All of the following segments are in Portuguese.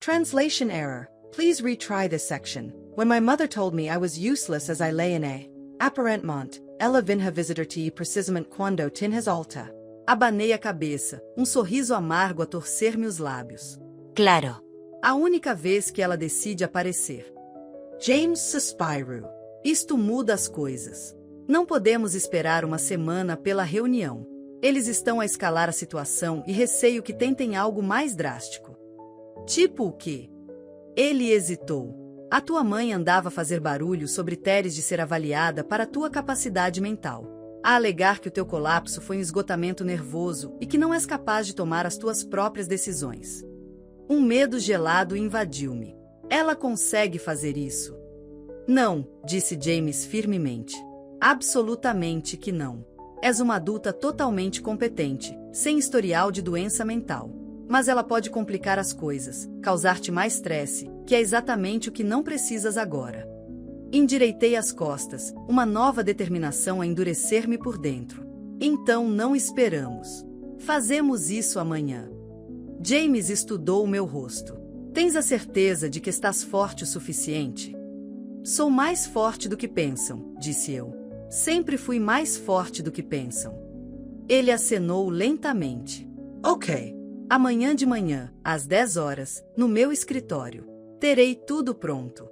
Translation error. Please retry this section. When my mother told me I was useless as I lay in a aparentemente, ela vinha visitar-te precisamente quando tinhas alta. Abanei a cabeça, sorriso amargo a torcer-me os lábios. Claro. A única vez que ela decide aparecer. James suspirou. Isto muda as coisas. Não podemos esperar uma semana pela reunião. Eles estão a escalar a situação e receio que tentem algo mais drástico. Tipo o quê? Ele hesitou. A tua mãe andava a fazer barulho sobre teres de ser avaliada para a tua capacidade mental. A alegar que o teu colapso foi um esgotamento nervoso e que não és capaz de tomar as tuas próprias decisões. Um medo gelado invadiu-me. Ela consegue fazer isso? Não, disse James firmemente. Absolutamente que não. És uma adulta totalmente competente, sem historial de doença mental. Mas ela pode complicar as coisas, causar-te mais estresse, que é exatamente o que não precisas agora. Endireitei as costas, uma nova determinação a endurecer-me por dentro. Então não esperamos. Fazemos isso amanhã. James estudou o meu rosto. Tens a certeza de que estás forte o suficiente? Sou mais forte do que pensam, disse eu. Sempre fui mais forte do que pensam. Ele acenou lentamente. Ok. Amanhã de manhã, às 10 horas, no meu escritório. Terei tudo pronto.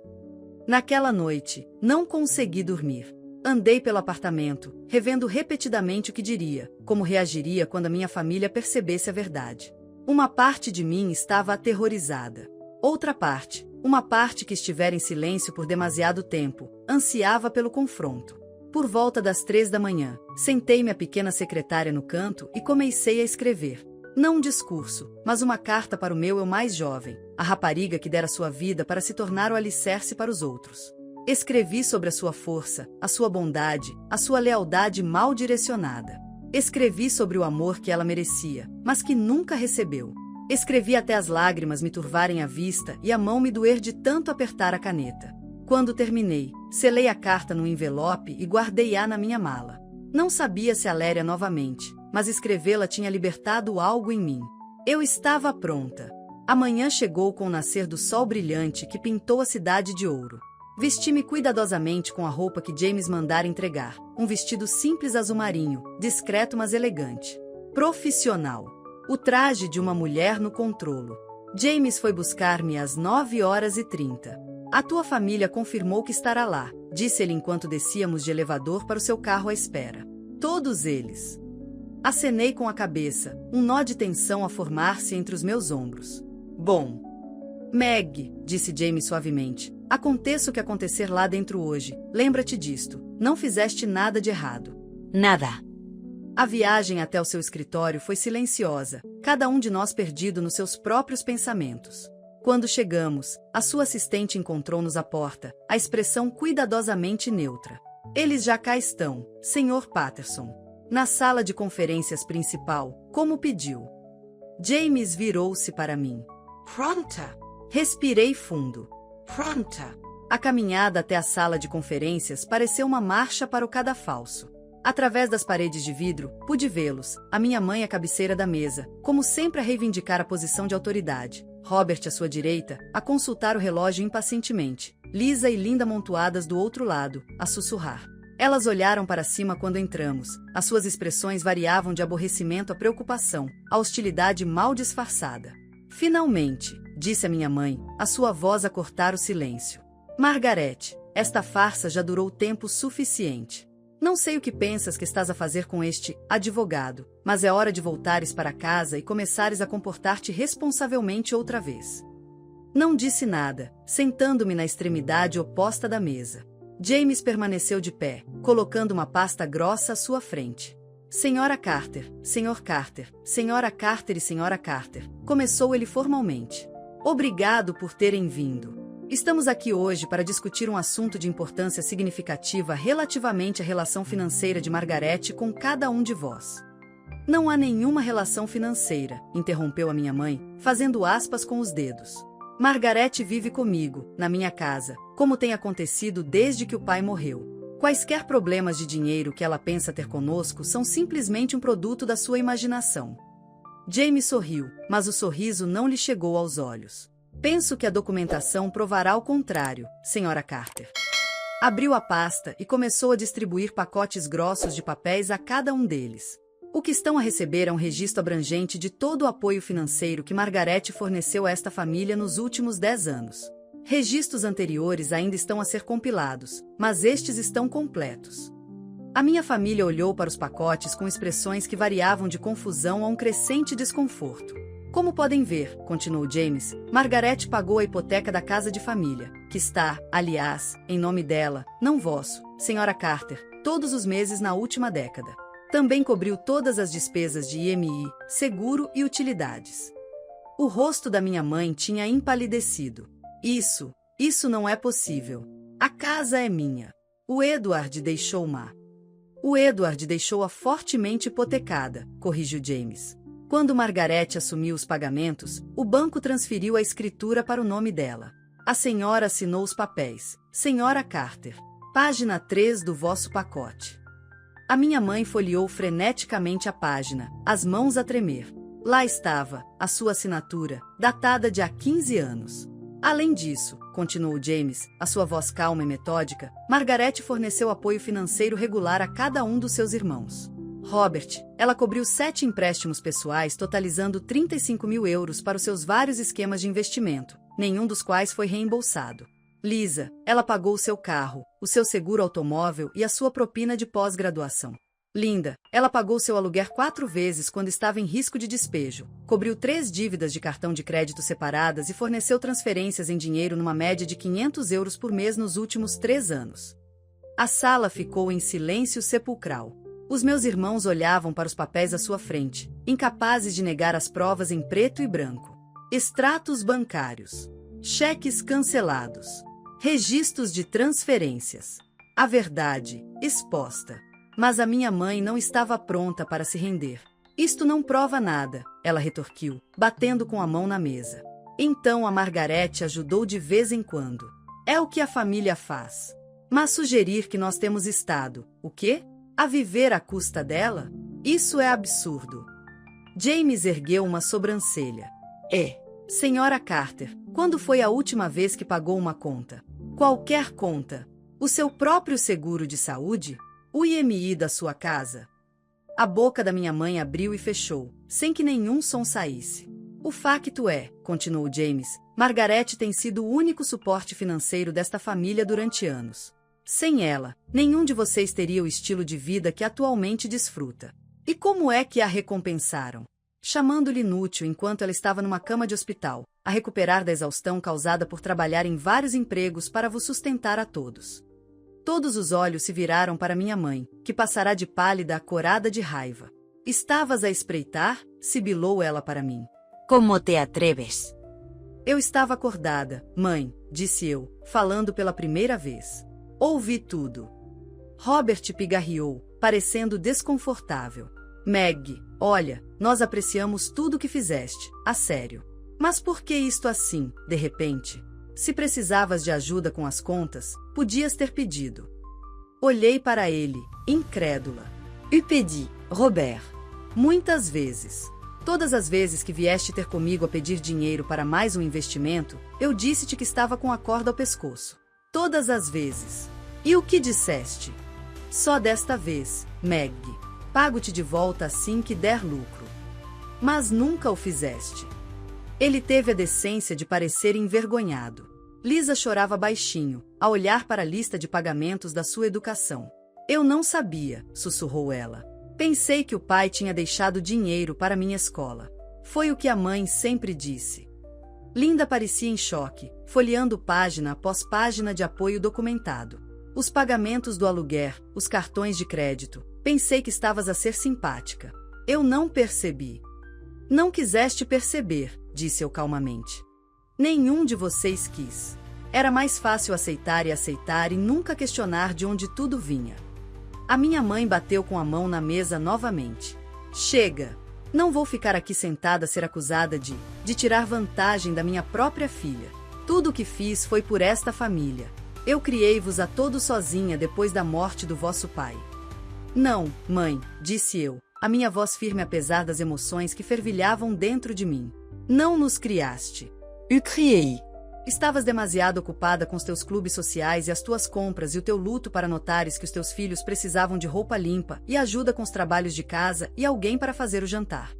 Naquela noite, não consegui dormir. Andei pelo apartamento, revendo repetidamente o que diria, como reagiria quando a minha família percebesse a verdade. Uma parte de mim estava aterrorizada. Outra parte, uma parte que estivera em silêncio por demasiado tempo, ansiava pelo confronto. Por volta das 3 da manhã, sentei-me a pequena secretária no canto e comecei a escrever. Não um discurso, mas uma carta para o meu eu mais jovem, a rapariga que dera sua vida para se tornar o alicerce para os outros. Escrevi sobre a sua força, a sua bondade, a sua lealdade mal direcionada. Escrevi sobre o amor que ela merecia, mas que nunca recebeu. Escrevi até as lágrimas me turvarem a vista e a mão me doer de tanto apertar a caneta. Quando terminei, selei a carta num envelope e guardei-a na minha mala. Não sabia se a leria novamente, mas escrevê-la tinha libertado algo em mim. Eu estava pronta. A manhã chegou com o nascer do sol brilhante que pintou a cidade de ouro. Vesti-me cuidadosamente com a roupa que James mandara entregar, um vestido simples azul marinho, discreto mas elegante. Profissional. O traje de uma mulher no controlo. James foi buscar-me às 9h30. A tua família confirmou que estará lá, disse ele enquanto descíamos de elevador para o seu carro à espera. Todos eles. Acenei com a cabeça, um nó de tensão a formar-se entre os meus ombros. Bom. Meg, disse James suavemente, aconteça o que acontecer lá dentro hoje, lembra-te disto, não fizeste nada de errado. Nada. A viagem até o seu escritório foi silenciosa, cada um de nós perdido nos seus próprios pensamentos. Quando chegamos, a sua assistente encontrou-nos à porta, a expressão cuidadosamente neutra. Eles já cá estão, Sr. Patterson. Na sala de conferências principal, como pediu. James virou-se para mim. Pronta. Respirei fundo. Pronta. A caminhada até a sala de conferências pareceu uma marcha para o cadafalso. Através das paredes de vidro, pude vê-los, a minha mãe à cabeceira da mesa, como sempre a reivindicar a posição de autoridade. Robert à sua direita, a consultar o relógio impacientemente. Lisa e Linda amontoadas do outro lado, a sussurrar. Elas olharam para cima quando entramos. As suas expressões variavam de aborrecimento à preocupação, à hostilidade mal disfarçada. Finalmente, disse a minha mãe, a sua voz a cortar o silêncio. Margaret, esta farsa já durou tempo suficiente. Não sei o que pensas que estás a fazer com este advogado, mas é hora de voltares para casa e começares a comportar-te responsavelmente outra vez. Não disse nada, sentando-me na extremidade oposta da mesa. James permaneceu de pé, colocando uma pasta grossa à sua frente. Senhora Carter, Sr. Carter, Senhora Carter e Senhora Carter, começou ele formalmente. Obrigado por terem vindo. Estamos aqui hoje para discutir um assunto de importância significativa relativamente à relação financeira de Margaret com cada um de vós. Não há nenhuma relação financeira, interrompeu a minha mãe, fazendo aspas com os dedos. Margaret vive comigo, na minha casa, como tem acontecido desde que o pai morreu. Quaisquer problemas de dinheiro que ela pensa ter conosco são simplesmente um produto da sua imaginação. James sorriu, mas o sorriso não lhe chegou aos olhos. Penso que a documentação provará o contrário, Sra. Carter. Abriu a pasta e começou a distribuir pacotes grossos de papéis a cada um deles. O que estão a receber é um registro abrangente de todo o apoio financeiro que Margaret forneceu a esta família nos últimos 10 anos. Registros anteriores ainda estão a ser compilados, mas estes estão completos. A minha família olhou para os pacotes com expressões que variavam de confusão a um crescente desconforto. Como podem ver, continuou James, Margaret pagou a hipoteca da casa de família, que está, aliás, em nome dela, não vosso, Sra. Carter, todos os meses na última década. Também cobriu todas as despesas de IMI, seguro e utilidades. O rosto da minha mãe tinha empalidecido. Isso não é possível. A casa é minha. O Edward deixou-ma. O Edward deixou-a fortemente hipotecada, corrigiu James. Quando Margaret assumiu os pagamentos, o banco transferiu a escritura para o nome dela. A senhora assinou os papéis. Sra. Carter. Página 3 do vosso pacote. A minha mãe folheou freneticamente a página, as mãos a tremer. Lá estava, a sua assinatura, datada de há 15 anos. Além disso, continuou James, a sua voz calma e metódica, Margaret forneceu apoio financeiro regular a cada um dos seus irmãos. Robert, ela cobriu 7 empréstimos pessoais totalizando 35 mil euros para os seus vários esquemas de investimento, nenhum dos quais foi reembolsado. Lisa, ela pagou o seu carro, o seu seguro automóvel e a sua propina de pós-graduação. Linda, ela pagou seu aluguer 4 vezes quando estava em risco de despejo, cobriu 3 dívidas de cartão de crédito separadas e forneceu transferências em dinheiro numa média de 500 euros por mês nos últimos 3 anos. A sala ficou em silêncio sepulcral. Os meus irmãos olhavam para os papéis à sua frente, incapazes de negar as provas em preto e branco. Extratos bancários. Cheques cancelados. Registros de transferências. A verdade, exposta. Mas a minha mãe não estava pronta para se render. Isto não prova nada, ela retorquiu, batendo com a mão na mesa. Então a Margaret ajudou de vez em quando. É o que a família faz. Mas sugerir que nós temos estado, o quê? A viver à custa dela? Isso é absurdo. James ergueu uma sobrancelha. Sra. Carter, quando foi a última vez que pagou uma conta? Qualquer conta. O seu próprio seguro de saúde? O IMI da sua casa? A boca da minha mãe abriu e fechou, sem que nenhum som saísse. O facto é, continuou James, Margaret tem sido o único suporte financeiro desta família durante anos. Sem ela, nenhum de vocês teria o estilo de vida que atualmente desfruta. E como é que a recompensaram? Chamando-lhe inútil enquanto ela estava numa cama de hospital, a recuperar da exaustão causada por trabalhar em vários empregos para vos sustentar a todos. Todos os olhos se viraram para minha mãe, que passará de pálida a corada de raiva. Estavas a espreitar? Sibilou ela para mim. Como te atreves? Eu estava acordada, mãe, disse eu, falando pela primeira vez. Ouvi tudo. Robert pigarreou, parecendo desconfortável. Meg, olha, nós apreciamos tudo o que fizeste, a sério. Mas por que isto assim, de repente? Se precisavas de ajuda com as contas, podias ter pedido. Olhei para ele, incrédula. Eu pedi, Robert. Muitas vezes. Todas as vezes que vieste ter comigo a pedir dinheiro para mais um investimento, eu disse-te que estava com a corda ao pescoço. Todas as vezes. E o que disseste? Só desta vez, Meg. Pago-te de volta assim que der lucro. Mas nunca o fizeste. Ele teve a decência de parecer envergonhado. Lisa chorava baixinho, a olhar para a lista de pagamentos da sua educação. Eu não sabia, sussurrou ela. Pensei que o pai tinha deixado dinheiro para minha escola. Foi o que a mãe sempre disse. Linda parecia em choque, folheando página após página de apoio documentado. Os pagamentos do aluguer, os cartões de crédito. Pensei que estavas a ser simpática. Eu não percebi. Não quiseste perceber, disse eu calmamente. Nenhum de vocês quis. Era mais fácil aceitar e nunca questionar de onde tudo vinha. A minha mãe bateu com a mão na mesa novamente. Chega! Não vou ficar aqui sentada a ser acusada de tirar vantagem da minha própria filha. Tudo o que fiz foi por esta família. Eu criei-vos a todos sozinha depois da morte do vosso pai. Não, mãe, disse eu, a minha voz firme apesar das emoções que fervilhavam dentro de mim. Não nos criaste. Eu criei. Estavas demasiado ocupada com os teus clubes sociais e as tuas compras e o teu luto para notares que os teus filhos precisavam de roupa limpa e ajuda com os trabalhos de casa e alguém para fazer o jantar.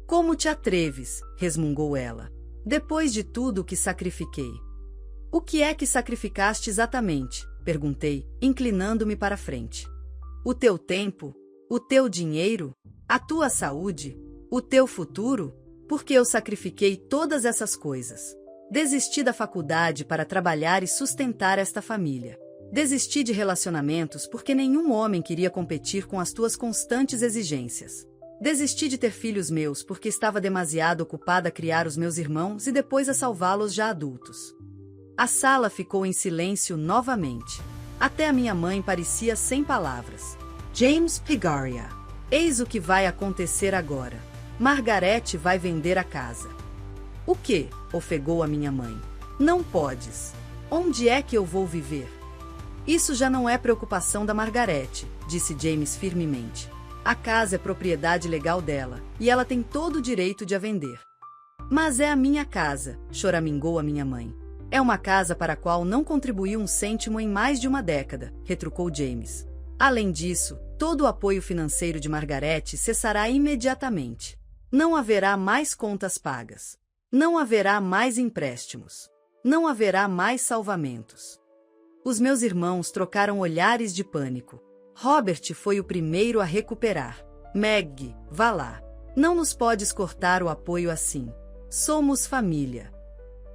Como te atreves? Resmungou ela. Depois de tudo o que sacrifiquei. O que é que sacrificaste exatamente? Perguntei, inclinando-me para a frente. O teu tempo? O teu dinheiro? A tua saúde? O teu futuro? Porque eu sacrifiquei todas essas coisas. Desisti da faculdade para trabalhar e sustentar esta família. Desisti de relacionamentos porque nenhum homem queria competir com as tuas constantes exigências. Desisti de ter filhos meus porque estava demasiado ocupada a criar os meus irmãos e depois a salvá-los já adultos. A sala ficou em silêncio novamente. Até a minha mãe parecia sem palavras. James Pigaria. Eis o que vai acontecer agora. Margarete vai vender a casa. O quê? Ofegou a minha mãe. Não podes. Onde é que eu vou viver? Isso já não é preocupação da Margarete, disse James firmemente. A casa é propriedade legal dela, e ela tem todo o direito de a vender. Mas é a minha casa, choramingou a minha mãe. É uma casa para a qual não contribuiu um cêntimo em mais de uma década, retrucou James. Além disso, todo o apoio financeiro de Margarete cessará imediatamente. Não haverá mais contas pagas. Não haverá mais empréstimos. Não haverá mais salvamentos. Os meus irmãos trocaram olhares de pânico. Robert foi o primeiro a recuperar. Meg, vá lá. Não nos podes cortar o apoio assim. Somos família.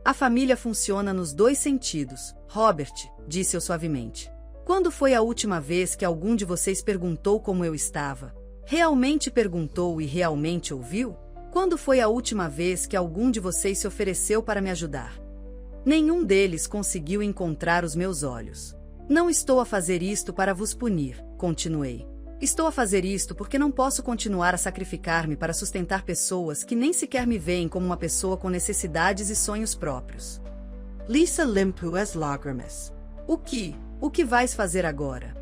A família funciona nos dois sentidos, Robert, disse eu suavemente. Quando foi a última vez que algum de vocês perguntou como eu estava? Realmente perguntou e realmente ouviu? Quando foi a última vez que algum de vocês se ofereceu para me ajudar? Nenhum deles conseguiu encontrar os meus olhos. Não estou a fazer isto para vos punir, continuei. Estou a fazer isto porque não posso continuar a sacrificar-me para sustentar pessoas que nem sequer me veem como uma pessoa com necessidades e sonhos próprios. Lisa limpou as lágrimas. O que vais fazer agora?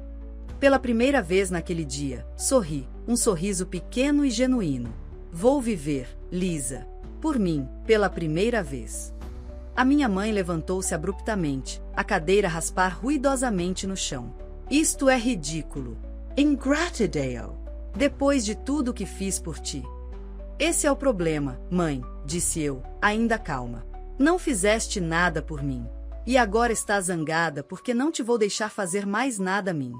Pela primeira vez naquele dia, sorri, um sorriso pequeno e genuíno. Vou viver, Lisa. Por mim, pela primeira vez. A minha mãe levantou-se abruptamente, a cadeira a raspar ruidosamente no chão. Isto é ridículo. Ingratidão. Depois de tudo o que fiz por ti. Esse é o problema, mãe, disse eu, ainda calma. Não fizeste nada por mim. E agora estás zangada porque não te vou deixar fazer mais nada a mim.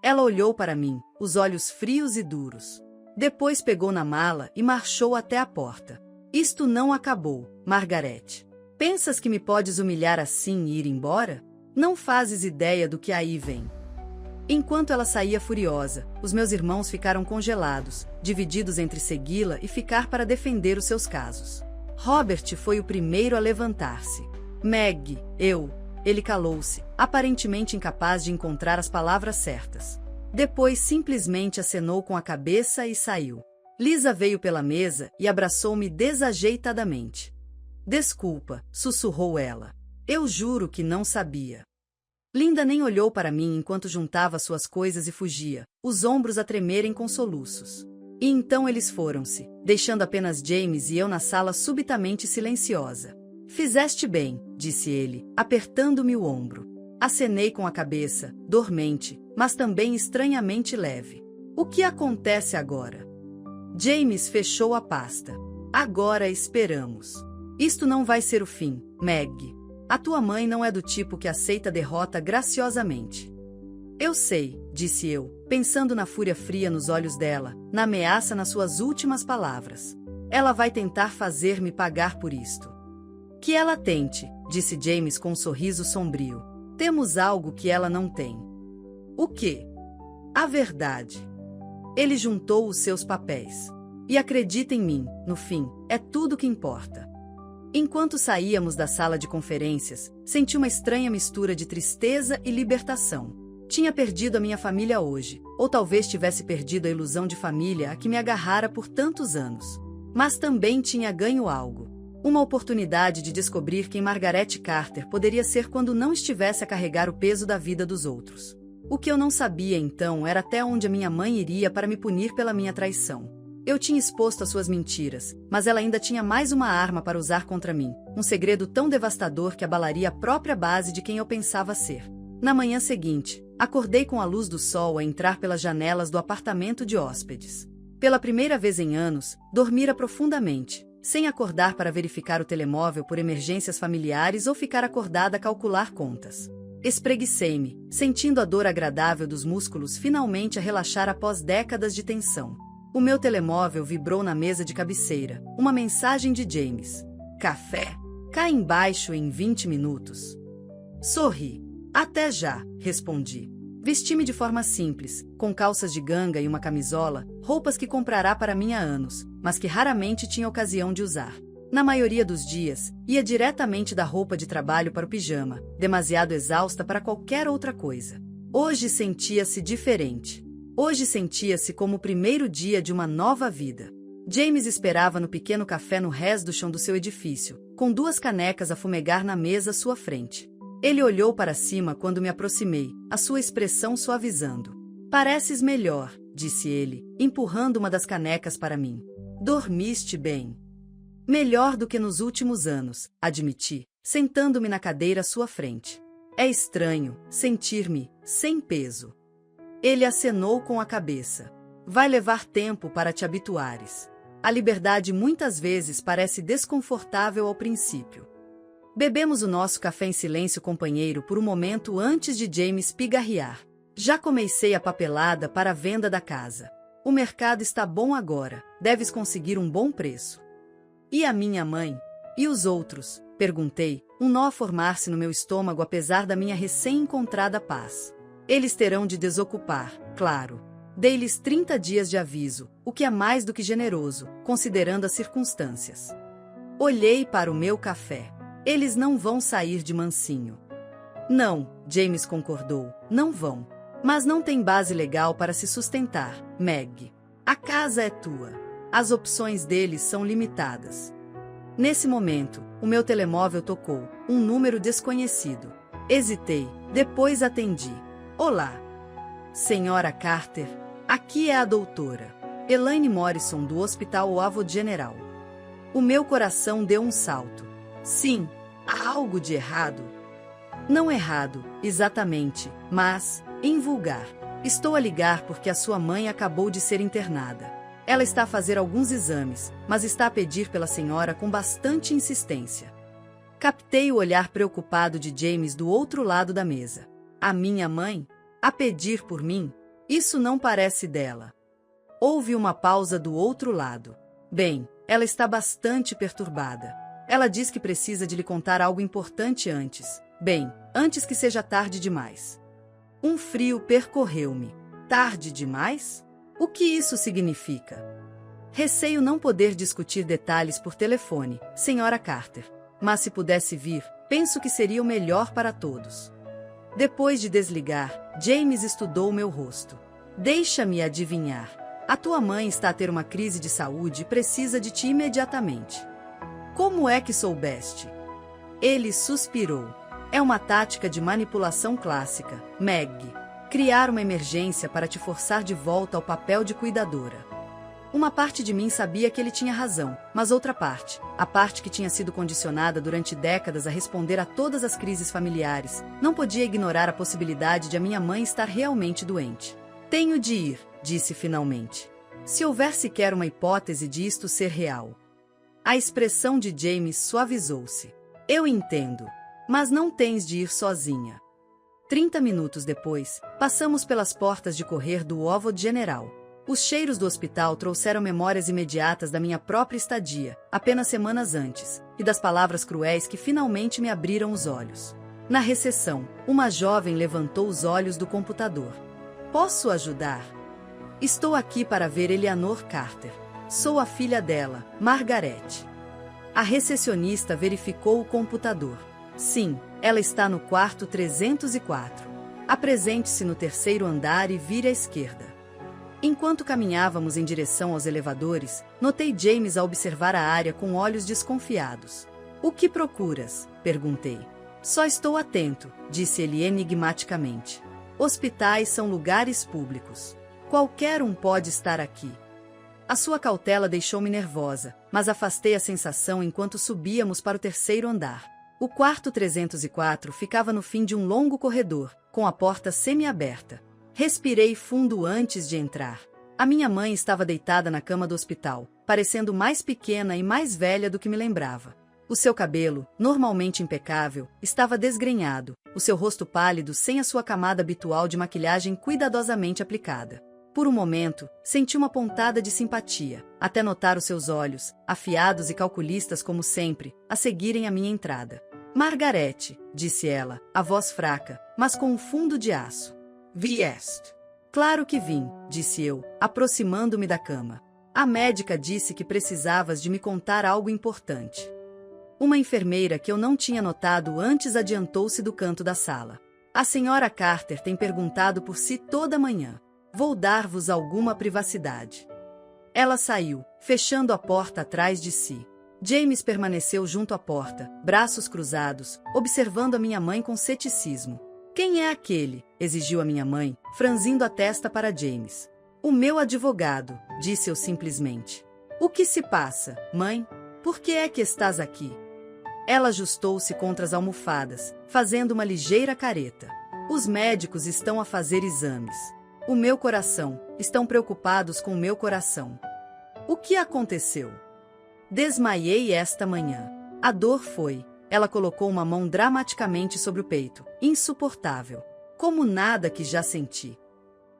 Ela olhou para mim, os olhos frios e duros. Depois pegou na mala e marchou até a porta. Isto não acabou, Margarete. Pensas que me podes humilhar assim e ir embora? Não fazes ideia do que aí vem. Enquanto ela saía furiosa, os meus irmãos ficaram congelados, divididos entre segui-la e ficar para defender os seus casos. Robert foi o primeiro a levantar-se. Meg, Ele calou-se, aparentemente incapaz de encontrar as palavras certas. Depois simplesmente acenou com a cabeça e saiu. Lisa veio pela mesa e abraçou-me desajeitadamente. Desculpa, sussurrou ela. Eu juro que não sabia. Linda nem olhou para mim enquanto juntava suas coisas e fugia, os ombros a tremerem com soluços. E então eles foram-se, deixando apenas James e eu na sala subitamente silenciosa. Fizeste bem, disse ele, apertando-me o ombro. Acenei com a cabeça, dormente, mas também estranhamente leve. O que acontece agora? James fechou a pasta. Agora esperamos. Isto não vai ser o fim, Meg. A tua mãe não é do tipo que aceita a derrota graciosamente. Eu sei, disse eu, pensando na fúria fria nos olhos dela, na ameaça nas suas últimas palavras. Ela vai tentar fazer-me pagar por isto. Que ela tente, disse James com um sorriso sombrio. Temos algo que ela não tem. O quê? A verdade. Ele juntou os seus papéis. E acredita em mim, no fim, é tudo o que importa. Enquanto saíamos da sala de conferências, senti uma estranha mistura de tristeza e libertação. Tinha perdido a minha família hoje, ou talvez tivesse perdido a ilusão de família a que me agarrara por tantos anos. Mas também tinha ganho algo. Uma oportunidade de descobrir quem Margaret Carter poderia ser quando não estivesse a carregar o peso da vida dos outros. O que eu não sabia então era até onde a minha mãe iria para me punir pela minha traição. Eu tinha exposto as suas mentiras, mas ela ainda tinha mais uma arma para usar contra mim, um segredo tão devastador que abalaria a própria base de quem eu pensava ser. Na manhã seguinte, acordei com a luz do sol a entrar pelas janelas do apartamento de hóspedes. Pela primeira vez em anos, dormira profundamente, sem acordar para verificar o telemóvel por emergências familiares ou ficar acordada a calcular contas. Espreguicei-me, sentindo a dor agradável dos músculos finalmente a relaxar após décadas de tensão. O meu telemóvel vibrou na mesa de cabeceira. Uma mensagem de James. Café. Cá embaixo em 20 minutos. Sorri. Até já, respondi. Vesti-me de forma simples, com calças de ganga e uma camisola, roupas que comprará para mim há anos, mas que raramente tinha ocasião de usar. Na maioria dos dias, ia diretamente da roupa de trabalho para o pijama, demasiado exausta para qualquer outra coisa. Hoje sentia-se diferente. Hoje sentia-se como o primeiro dia de uma nova vida. James esperava no pequeno café no rés do chão do seu edifício, com 2 canecas a fumegar na mesa à sua frente. Ele olhou para cima quando me aproximei, a sua expressão suavizando. Pareces melhor, disse ele, empurrando uma das canecas para mim. Dormiste bem. Melhor do que nos últimos anos, admiti, sentando-me na cadeira à sua frente. É estranho sentir-me sem peso. Ele acenou com a cabeça. Vai levar tempo para te habituares. A liberdade muitas vezes parece desconfortável ao princípio. Bebemos o nosso café em silêncio companheiro por um momento antes de James pigarrear. Já comecei a papelada para a venda da casa. O mercado está bom agora, deves conseguir um bom preço. E a minha mãe? E os outros? Perguntei, um nó a formar-se no meu estômago apesar da minha recém-encontrada paz. Eles terão de desocupar, claro. Dei-lhes 30 dias de aviso, o que é mais do que generoso, considerando as circunstâncias. Olhei para o meu café. Eles não vão sair de mansinho. Não, James concordou, não vão. Mas não tem base legal para se sustentar, Meg. A casa é tua. As opções deles são limitadas. Nesse momento, o meu telemóvel tocou, um número desconhecido. Hesitei, depois atendi. Olá. Senhora Carter, aqui é a doutora Elaine Morrison do Hospital Oavo General. O meu coração deu um salto. Sim, há algo de errado. Não errado, exatamente, mas invulgar. Estou a ligar porque a sua mãe acabou de ser internada. Ela está a fazer alguns exames, mas está a pedir pela senhora com bastante insistência. Captei o olhar preocupado de James do outro lado da mesa. A minha mãe? A pedir por mim? Isso não parece dela. Houve uma pausa do outro lado. Bem, ela está bastante perturbada. Ela diz que precisa de lhe contar algo importante antes. Bem, antes que seja tarde demais. Um frio percorreu-me. Tarde demais? O que isso significa? Receio não poder discutir detalhes por telefone, senhora Carter. Mas se pudesse vir, penso que seria o melhor para todos. Depois de desligar, James estudou meu rosto. Deixa-me adivinhar. A tua mãe está a ter uma crise de saúde e precisa de ti imediatamente. Como é que soubeste? Ele suspirou. É uma tática de manipulação clássica, Meg. Criar uma emergência para te forçar de volta ao papel de cuidadora. Uma parte de mim sabia que ele tinha razão, mas outra parte, a parte que tinha sido condicionada durante décadas a responder a todas as crises familiares, não podia ignorar a possibilidade de a minha mãe estar realmente doente. Tenho de ir, disse finalmente. Se houver sequer uma hipótese de isto ser real. A expressão de James suavizou-se. Eu entendo, mas não tens de ir sozinha. 30 minutos depois, passamos pelas portas de correr do Oavo General. Os cheiros do hospital trouxeram memórias imediatas da minha própria estadia, apenas semanas antes, e das palavras cruéis que finalmente me abriram os olhos. Na recepção, uma jovem levantou os olhos do computador. Posso ajudar? Estou aqui para ver Eleanor Carter. Sou a filha dela, Margaret. A recepcionista verificou o computador. Sim, ela está no quarto 304. Apresente-se no 3º andar e vire à esquerda. Enquanto caminhávamos em direção aos elevadores, notei James a observar a área com olhos desconfiados. O que procuras? Perguntei. Só estou atento, disse ele enigmaticamente. Hospitais são lugares públicos. Qualquer um pode estar aqui. A sua cautela deixou-me nervosa, mas afastei a sensação enquanto subíamos para o terceiro andar. O quarto 304 ficava no fim de um longo corredor, com a porta semi-aberta. Respirei fundo antes de entrar. A minha mãe estava deitada na cama do hospital, parecendo mais pequena e mais velha do que me lembrava. O seu cabelo, normalmente impecável, estava desgrenhado, o seu rosto pálido sem a sua camada habitual de maquilhagem cuidadosamente aplicada. Por um momento, senti uma pontada de simpatia, até notar os seus olhos, afiados e calculistas como sempre, a seguirem a minha entrada. Margarete, disse ela, a voz fraca, mas com um fundo de aço. Vieste? Claro que vim, disse eu, aproximando-me da cama. A médica disse que precisavas de me contar algo importante. Uma enfermeira que eu não tinha notado antes adiantou-se do canto da sala. A senhora Carter tem perguntado por si toda manhã. Vou dar-vos alguma privacidade. Ela saiu, fechando a porta atrás de si. James permaneceu junto à porta, braços cruzados, observando a minha mãe com ceticismo. Quem é aquele? Exigiu a minha mãe, franzindo a testa para James. O meu advogado, disse eu simplesmente. O que se passa, mãe? Por que é que estás aqui? Ela ajustou-se contra as almofadas, fazendo uma ligeira careta. Os médicos estão a fazer exames. O meu coração, estão preocupados com o meu coração. O que aconteceu? Desmaiei esta manhã. A dor foi. Ela colocou uma mão dramaticamente sobre o peito, insuportável. Como nada que já senti.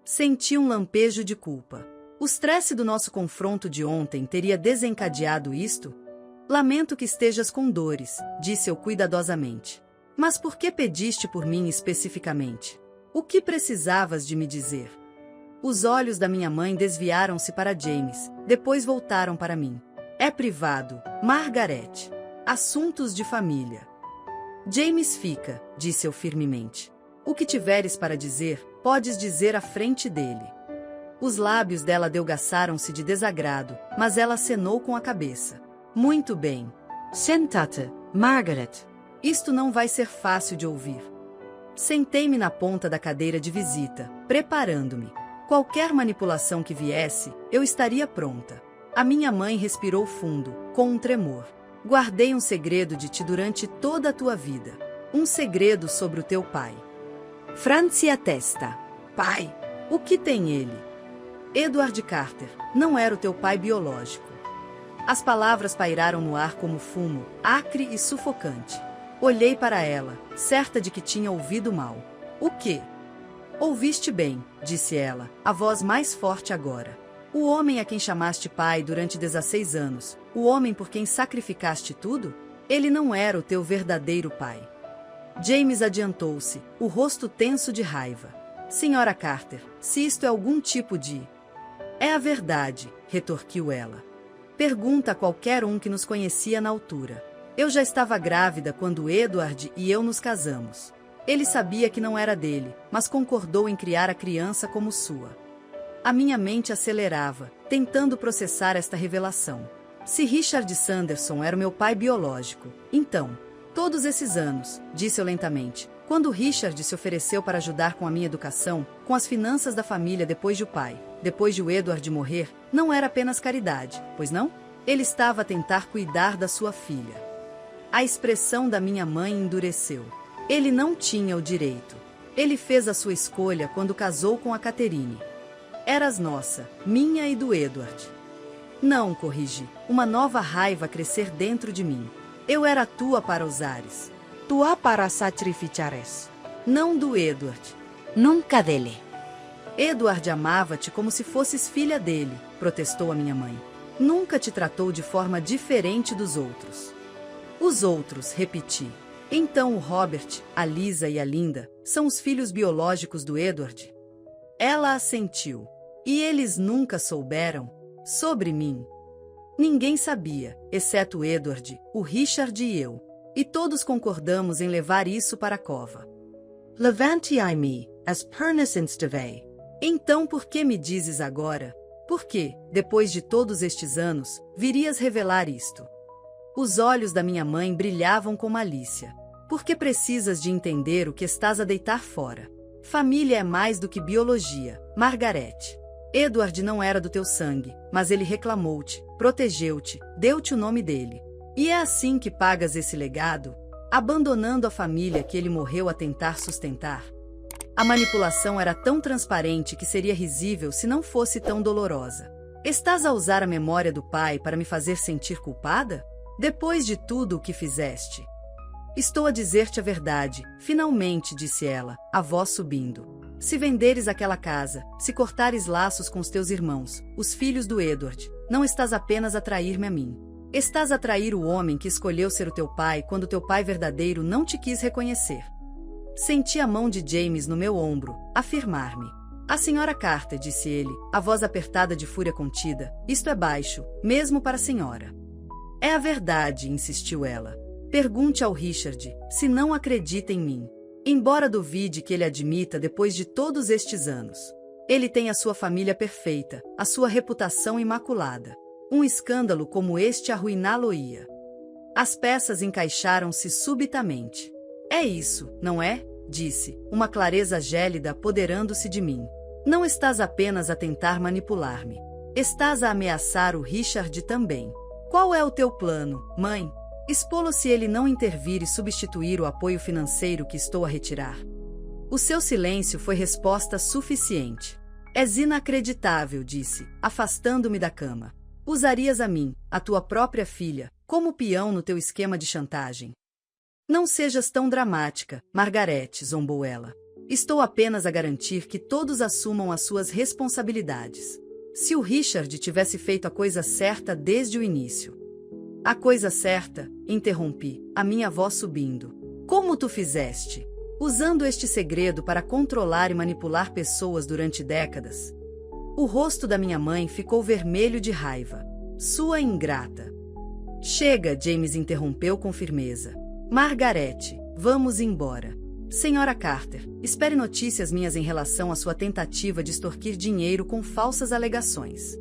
Senti um lampejo de culpa. O estresse do nosso confronto de ontem teria desencadeado isto? Lamento que estejas com dores, disse eu cuidadosamente. Mas por que pediste por mim especificamente? O que precisavas de me dizer? Os olhos da minha mãe desviaram-se para James, depois voltaram para mim. É privado, Margaret. Assuntos de família. James fica, disse eu firmemente. O que tiveres para dizer, podes dizer à frente dele. Os lábios dela adelgaçaram-se de desagrado, mas ela acenou com a cabeça. Muito bem. Senta-te, Margaret. Isto não vai ser fácil de ouvir. Sentei-me na ponta da cadeira de visita, preparando-me. Qualquer manipulação que viesse, eu estaria pronta. A minha mãe respirou fundo, com um tremor. Guardei um segredo de ti durante toda a tua vida. Um segredo sobre o teu pai. Franzi a testa. Pai? O que tem ele? Edward Carter, não era o teu pai biológico. As palavras pairaram no ar como fumo, acre e sufocante. Olhei para ela, certa de que tinha ouvido mal. O quê? Ouviste bem, disse ela, a voz mais forte agora. O homem a quem chamaste pai durante 16 anos, o homem por quem sacrificaste tudo, ele não era o teu verdadeiro pai. James adiantou-se, o rosto tenso de raiva. Senhora Carter, se isto é algum tipo de... É a verdade, retorquiu ela. Pergunta a qualquer um que nos conhecia na altura. Eu já estava grávida quando Edward e eu nos casamos. Ele sabia que não era dele, mas concordou em criar a criança como sua. A minha mente acelerava, tentando processar esta revelação. Se Richard Sanderson era o meu pai biológico, então, todos esses anos, disse eu lentamente, quando Richard se ofereceu para ajudar com a minha educação, com as finanças da família depois de o pai, depois de o Edward morrer, não era apenas caridade, pois não? Ele estava a tentar cuidar da sua filha. A expressão da minha mãe endureceu. Ele não tinha o direito. Ele fez a sua escolha quando casou com a Catherine. Eras nossa, minha e do Edward. Não, corrigi, uma nova raiva crescer dentro de mim. Eu era tua para usares. Tua para sacrificares. Não do Edward. Nunca dele. Edward amava-te como se fosses filha dele, protestou a minha mãe. Nunca te tratou de forma diferente dos outros. Os outros, repeti. Então o Robert, a Lisa e a Linda são os filhos biológicos do Edward? Ela assentiu. E eles nunca souberam? Sobre mim? Ninguém sabia, exceto Edward, o Richard e eu. E todos concordamos em levar isso para a cova. Levantai-me, as pernas instivei. Então por que me dizes agora? Por que, depois de todos estes anos, virias revelar isto? Os olhos da minha mãe brilhavam com malícia. Por que precisas de entender o que estás a deitar fora? Família é mais do que biologia, Margaret. Edward não era do teu sangue, mas ele reclamou-te, protegeu-te, deu-te o nome dele. E é assim que pagas esse legado, abandonando a família que ele morreu a tentar sustentar. A manipulação era tão transparente que seria risível se não fosse tão dolorosa. Estás a usar a memória do pai para me fazer sentir culpada? Depois de tudo o que fizeste. Estou a dizer-te a verdade, finalmente, disse ela, a voz subindo. Se venderes aquela casa, se cortares laços com os teus irmãos, os filhos do Edward, não estás apenas a trair-me a mim. Estás a trair o homem que escolheu ser o teu pai quando teu pai verdadeiro não te quis reconhecer. Senti a mão de James no meu ombro, afirmar-me. A senhora Carter, disse ele, a voz apertada de fúria contida, isto é baixo, mesmo para a senhora. É a verdade, insistiu ela. Pergunte ao Richard, se não acredita em mim. Embora duvide que ele admita depois de todos estes anos. Ele tem a sua família perfeita, a sua reputação imaculada. Um escândalo como este arruiná-lo-ia. As peças encaixaram-se subitamente. É isso, não é? Disse, uma clareza gélida apoderando-se de mim. Não estás apenas a tentar manipular-me. Estás a ameaçar o Richard também. Qual é o teu plano, mãe? Expô-lo se ele não intervir e substituir o apoio financeiro que estou a retirar. O seu silêncio foi resposta suficiente. És inacreditável, disse, afastando-me da cama. Usarias a mim, a tua própria filha, como peão no teu esquema de chantagem. Não sejas tão dramática, Margaret, zombou ela. Estou apenas a garantir que todos assumam as suas responsabilidades. Se o Richard tivesse feito a coisa certa desde o início. A coisa certa, interrompi, a minha voz subindo. Como tu fizeste? Usando este segredo para controlar e manipular pessoas durante décadas. O rosto da minha mãe ficou vermelho de raiva. Sua ingrata. Chega, James interrompeu com firmeza. Margaret, vamos embora. Senhora Carter, espere notícias minhas em relação à sua tentativa de extorquir dinheiro com falsas alegações.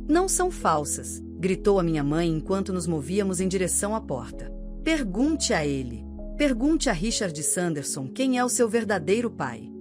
Não são falsas, gritou a minha mãe enquanto nos movíamos em direção à porta. Pergunte a ele. Pergunte a Richard Sanderson quem é o seu verdadeiro pai.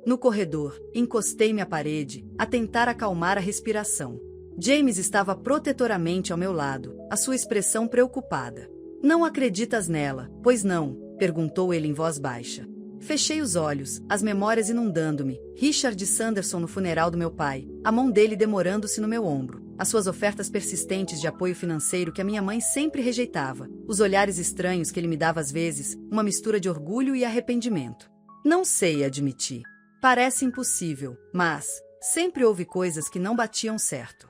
No corredor, encostei-me à parede, a tentar acalmar a respiração. James estava protetoramente ao meu lado, a sua expressão preocupada. Não acreditas nela, pois não? Perguntou ele em voz baixa. Fechei os olhos, as memórias inundando-me. Richard Sanderson no funeral do meu pai, a mão dele demorando-se no meu ombro, as suas ofertas persistentes de apoio financeiro que a minha mãe sempre rejeitava, os olhares estranhos que ele me dava às vezes, uma mistura de orgulho e arrependimento. Não sei, admiti. Parece impossível, mas sempre houve coisas que não batiam certo.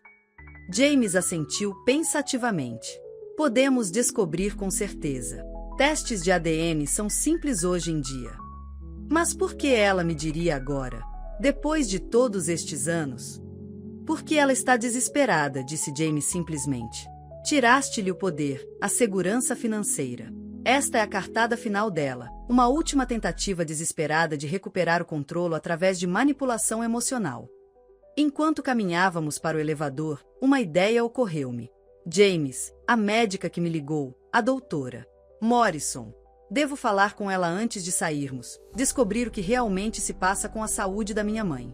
James assentiu pensativamente. Podemos descobrir com certeza. Testes de ADN são simples hoje em dia. Mas por que ela me diria agora? Depois de todos estes anos? Porque ela está desesperada, disse James simplesmente. Tiraste-lhe o poder, a segurança financeira. Esta é a cartada final dela, uma última tentativa desesperada de recuperar o controle através de manipulação emocional. Enquanto caminhávamos para o elevador, uma ideia ocorreu-me. James, a médica que me ligou, a doutora Morrison. Devo falar com ela antes de sairmos, descobrir o que realmente se passa com a saúde da minha mãe.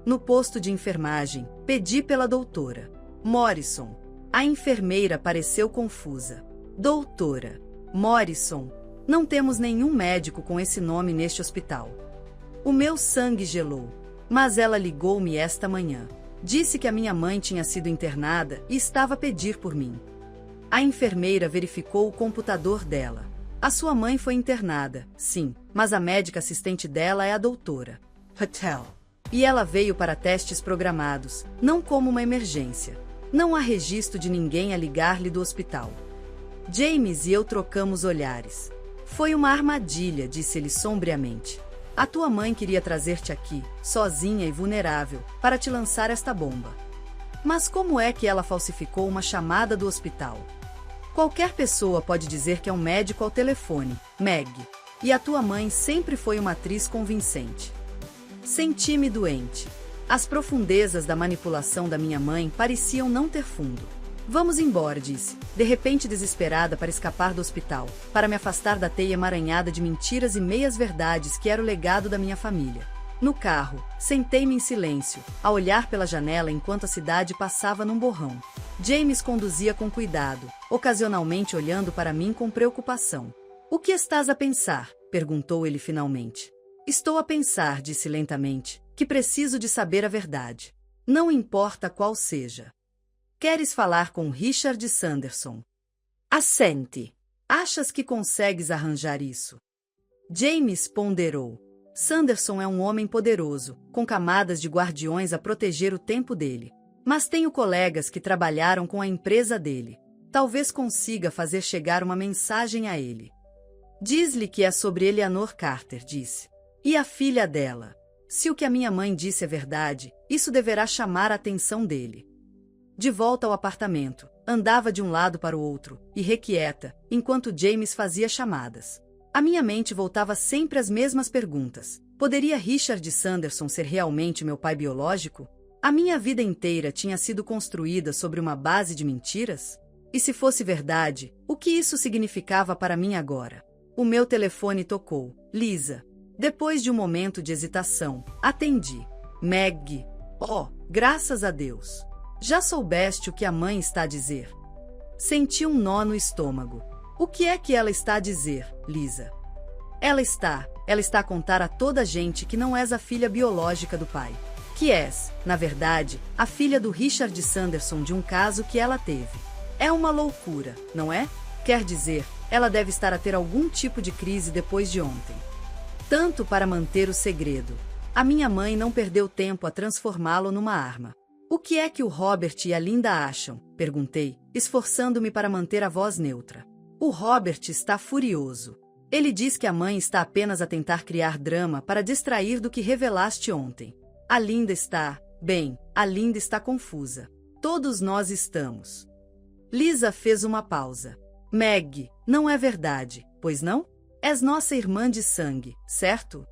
No posto de enfermagem, pedi pela doutora Morrison. A enfermeira pareceu confusa. Doutora Morrison, não temos nenhum médico com esse nome neste hospital. O meu sangue gelou, mas ela ligou-me esta manhã. Disse que a minha mãe tinha sido internada e estava a pedir por mim. A enfermeira verificou o computador dela. A sua mãe foi internada, sim, mas a médica assistente dela é a doutora Patel. E ela veio para testes programados, não como uma emergência. Não há registro de ninguém a ligar-lhe do hospital. James e eu trocamos olhares. Foi uma armadilha, disse ele sombriamente. A tua mãe queria trazer-te aqui, sozinha e vulnerável, para te lançar esta bomba. Mas como é que ela falsificou uma chamada do hospital? Qualquer pessoa pode dizer que é um médico ao telefone, Meg. E a tua mãe sempre foi uma atriz convincente. Senti-me doente. As profundezas da manipulação da minha mãe pareciam não ter fundo. Vamos embora, disse, de repente desesperada para escapar do hospital, para me afastar da teia emaranhada de mentiras e meias-verdades que era o legado da minha família. No carro, sentei-me em silêncio, a olhar pela janela enquanto a cidade passava num borrão. James conduzia com cuidado, ocasionalmente olhando para mim com preocupação. "O que estás a pensar?" perguntou ele finalmente. "Estou a pensar", disse lentamente, "que preciso de saber a verdade. Não importa qual seja. Queres falar com Richard Sanderson?" "Assente. Achas que consegues arranjar isso?" James ponderou. Sanderson é um homem poderoso, com camadas de guardiões a proteger o tempo dele. Mas tenho colegas que trabalharam com a empresa dele. Talvez consiga fazer chegar uma mensagem a ele. "Diz-lhe que é sobre Eleanor Carter", disse. "E a filha dela. Se o que a minha mãe disse é verdade, isso deverá chamar a atenção dele." De volta ao apartamento, andava de um lado para o outro, irrequieta, enquanto James fazia chamadas. A minha mente voltava sempre às mesmas perguntas. Poderia Richard Sanderson ser realmente meu pai biológico? A minha vida inteira tinha sido construída sobre uma base de mentiras? E se fosse verdade, o que isso significava para mim agora? O meu telefone tocou. Lisa. Depois de um momento de hesitação, atendi. "Meg. Oh, graças a Deus. Já soubeste o que a mãe está a dizer?" Senti um nó no estômago. "O que é que ela está a dizer, Lisa?" Ela está a contar a toda a gente que não és a filha biológica do pai. Que és, na verdade, a filha do Richard Sanderson de um caso que ela teve. É uma loucura, não é? Quer dizer, ela deve estar a ter algum tipo de crise depois de ontem. Tanto para manter o segredo. A minha mãe não perdeu tempo a transformá-lo numa arma. "O que é que o Robert e a Linda acham?" perguntei, esforçando-me para manter a voz neutra. "O Robert está furioso. Ele diz que a mãe está apenas a tentar criar drama para distrair do que revelaste ontem. A Linda está... Bem, a Linda está confusa. Todos nós estamos." Lisa fez uma pausa. "Meg, não é verdade, pois não? És nossa irmã de sangue, certo?"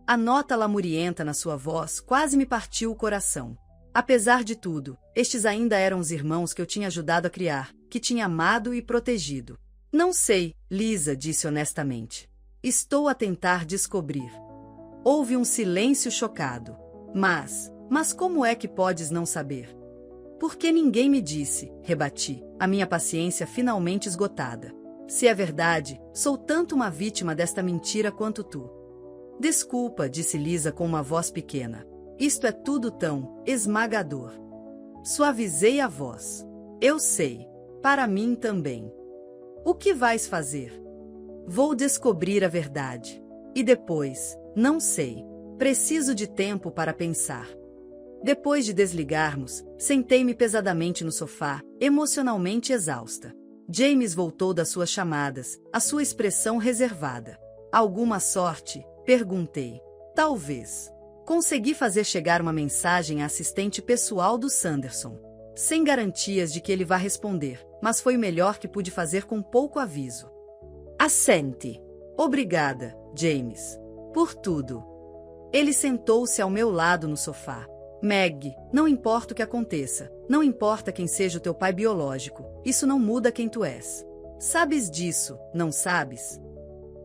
A nota lamurienta na sua voz quase me partiu o coração. Apesar de tudo, estes ainda eram os irmãos que eu tinha ajudado a criar, que tinha amado e protegido. "Não sei", Lisa disse honestamente. "Estou a tentar descobrir." Houve um silêncio chocado. Mas como é que podes não saber?" "Porque ninguém me disse", rebati, a minha paciência finalmente esgotada. "Se é verdade, sou tanto uma vítima desta mentira quanto tu." "Desculpa", disse Lisa com uma voz pequena. "Isto é tudo tão esmagador." Suavizei a voz. "Eu sei. Para mim também." "O que vais fazer?" "Vou descobrir a verdade. E depois, não sei. Preciso de tempo para pensar." Depois de desligarmos, sentei-me pesadamente no sofá, emocionalmente exausta. James voltou das suas chamadas, a sua expressão reservada. "Alguma sorte?" perguntei. "Talvez." Consegui fazer chegar uma mensagem à assistente pessoal do Sanderson. Sem garantias de que ele vá responder, mas foi o melhor que pude fazer com pouco aviso. "Assente." "Obrigada, James. Por tudo." Ele sentou-se ao meu lado no sofá. "Meg, não importa o que aconteça, não importa quem seja o teu pai biológico, isso não muda quem tu és. Sabes disso, não sabes?"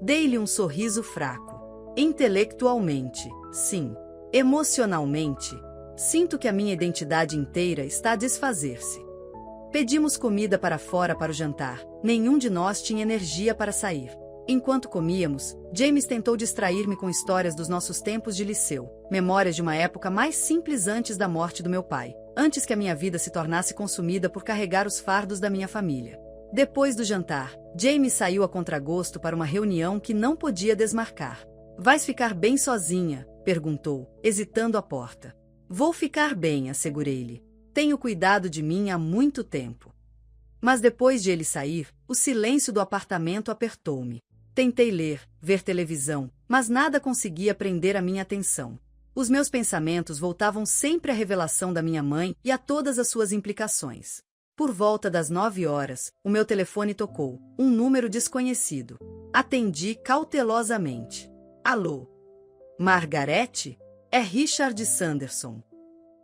Dei-lhe um sorriso fraco. "Intelectualmente, sim. Emocionalmente, sinto que a minha identidade inteira está a desfazer-se." Pedimos comida para fora para o jantar. Nenhum de nós tinha energia para sair. Enquanto comíamos, James tentou distrair-me com histórias dos nossos tempos de liceu, memórias de uma época mais simples antes da morte do meu pai, antes que a minha vida se tornasse consumida por carregar os fardos da minha família. Depois do jantar, James saiu a contragosto para uma reunião que não podia desmarcar. "Vais ficar bem sozinha?" perguntou, hesitando à porta. "Vou ficar bem", assegurei-lhe. "Tenho cuidado de mim há muito tempo." Mas depois de ele sair, o silêncio do apartamento apertou-me. Tentei ler, ver televisão, mas nada conseguia prender a minha atenção. Os meus pensamentos voltavam sempre à revelação da minha mãe e a todas as suas implicações. Por volta das 9 horas, o meu telefone tocou, um número desconhecido. Atendi cautelosamente. "Alô? Margarete? É Richard Sanderson."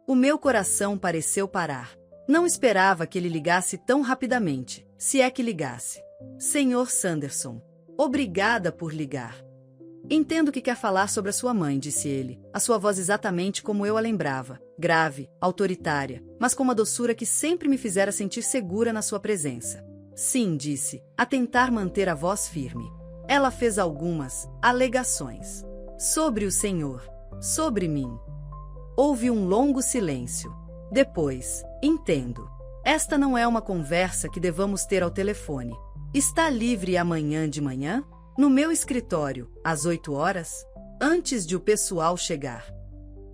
O meu coração pareceu parar. Não esperava que ele ligasse tão rapidamente, se é que ligasse. "Senhor Sanderson, obrigada por ligar." Entendo que quer falar sobre a sua mãe, disse ele, a sua voz exatamente como eu a lembrava, grave, autoritária, mas com uma doçura que sempre me fizera sentir segura na sua presença. Sim, disse, a tentar manter a voz firme. Ela fez algumas alegações. Sobre o senhor. Sobre mim. Houve um longo silêncio. Depois, entendo. Esta não é uma conversa que devamos ter ao telefone. Está livre amanhã de manhã? No meu escritório, às 8 horas? Antes de o pessoal chegar.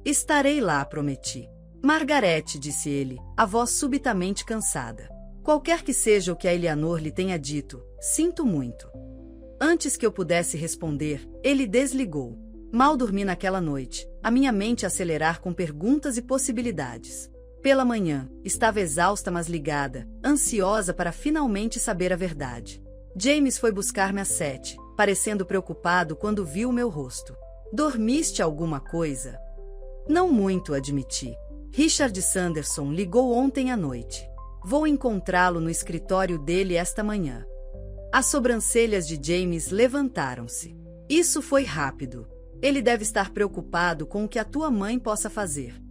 Estarei lá, prometi. Margarete, disse ele, a voz subitamente cansada. Qualquer que seja o que a Eleanor lhe tenha dito, sinto muito. Antes que eu pudesse responder, ele desligou. Mal dormi naquela noite, a minha mente a acelerar com perguntas e possibilidades. Pela manhã, estava exausta mas ligada, ansiosa para finalmente saber a verdade. James foi buscar-me às 7, parecendo preocupado quando viu o meu rosto. Dormiste alguma coisa? Não muito, admiti. Richard Sanderson ligou ontem à noite. Vou encontrá-lo no escritório dele esta manhã. As sobrancelhas de James levantaram-se. Isso foi rápido. Ele deve estar preocupado com o que a tua mãe possa fazer.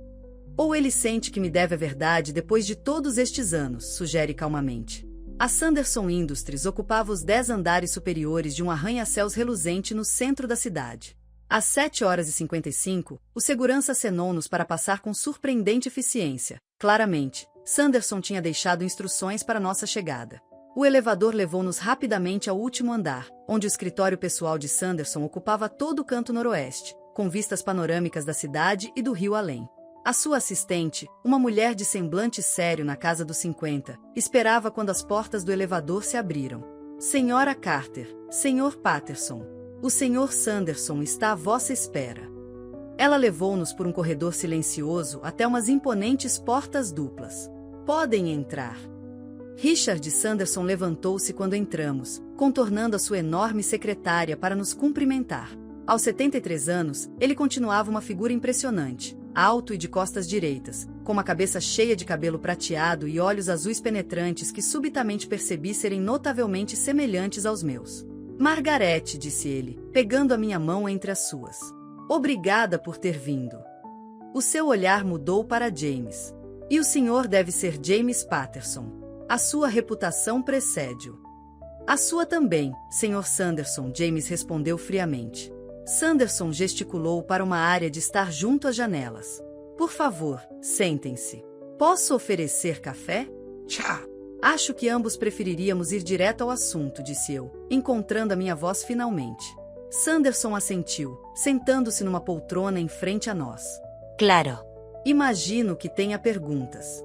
Ou ele sente que me deve a verdade depois de todos estes anos, sugere calmamente. A Sanderson Industries ocupava os 10 andares superiores de um arranha-céus reluzente no centro da cidade. Às 7h55, o segurança acenou-nos para passar com surpreendente eficiência. Claramente, Sanderson tinha deixado instruções para nossa chegada. O elevador levou-nos rapidamente ao último andar, onde o escritório pessoal de Sanderson ocupava todo o canto noroeste, com vistas panorâmicas da cidade e do rio além. A sua assistente, uma mulher de semblante sério na casa dos 50, esperava quando as portas do elevador se abriram. Senhora Carter, Sr. Patterson, o Sr. Sanderson está à vossa espera. Ela levou-nos por um corredor silencioso até umas imponentes portas duplas. Podem entrar. Richard Sanderson levantou-se quando entramos, contornando a sua enorme secretária para nos cumprimentar. Aos 73 anos, ele continuava uma figura impressionante, alto e de costas direitas, com uma cabeça cheia de cabelo prateado e olhos azuis penetrantes que subitamente percebi serem notavelmente semelhantes aos meus. Margarete, disse ele, pegando a minha mão entre as suas. Obrigada por ter vindo. O seu olhar mudou para James. E o senhor deve ser James Patterson. A sua reputação precede-o. A sua também, Sr. Sanderson, James respondeu friamente. Sanderson gesticulou para uma área de estar junto às janelas. Por favor, sentem-se. Posso oferecer café? Tchá. Acho que ambos preferiríamos ir direto ao assunto, disse eu, encontrando a minha voz finalmente. Sanderson assentiu, sentando-se numa poltrona em frente a nós. Claro. Imagino que tenha perguntas.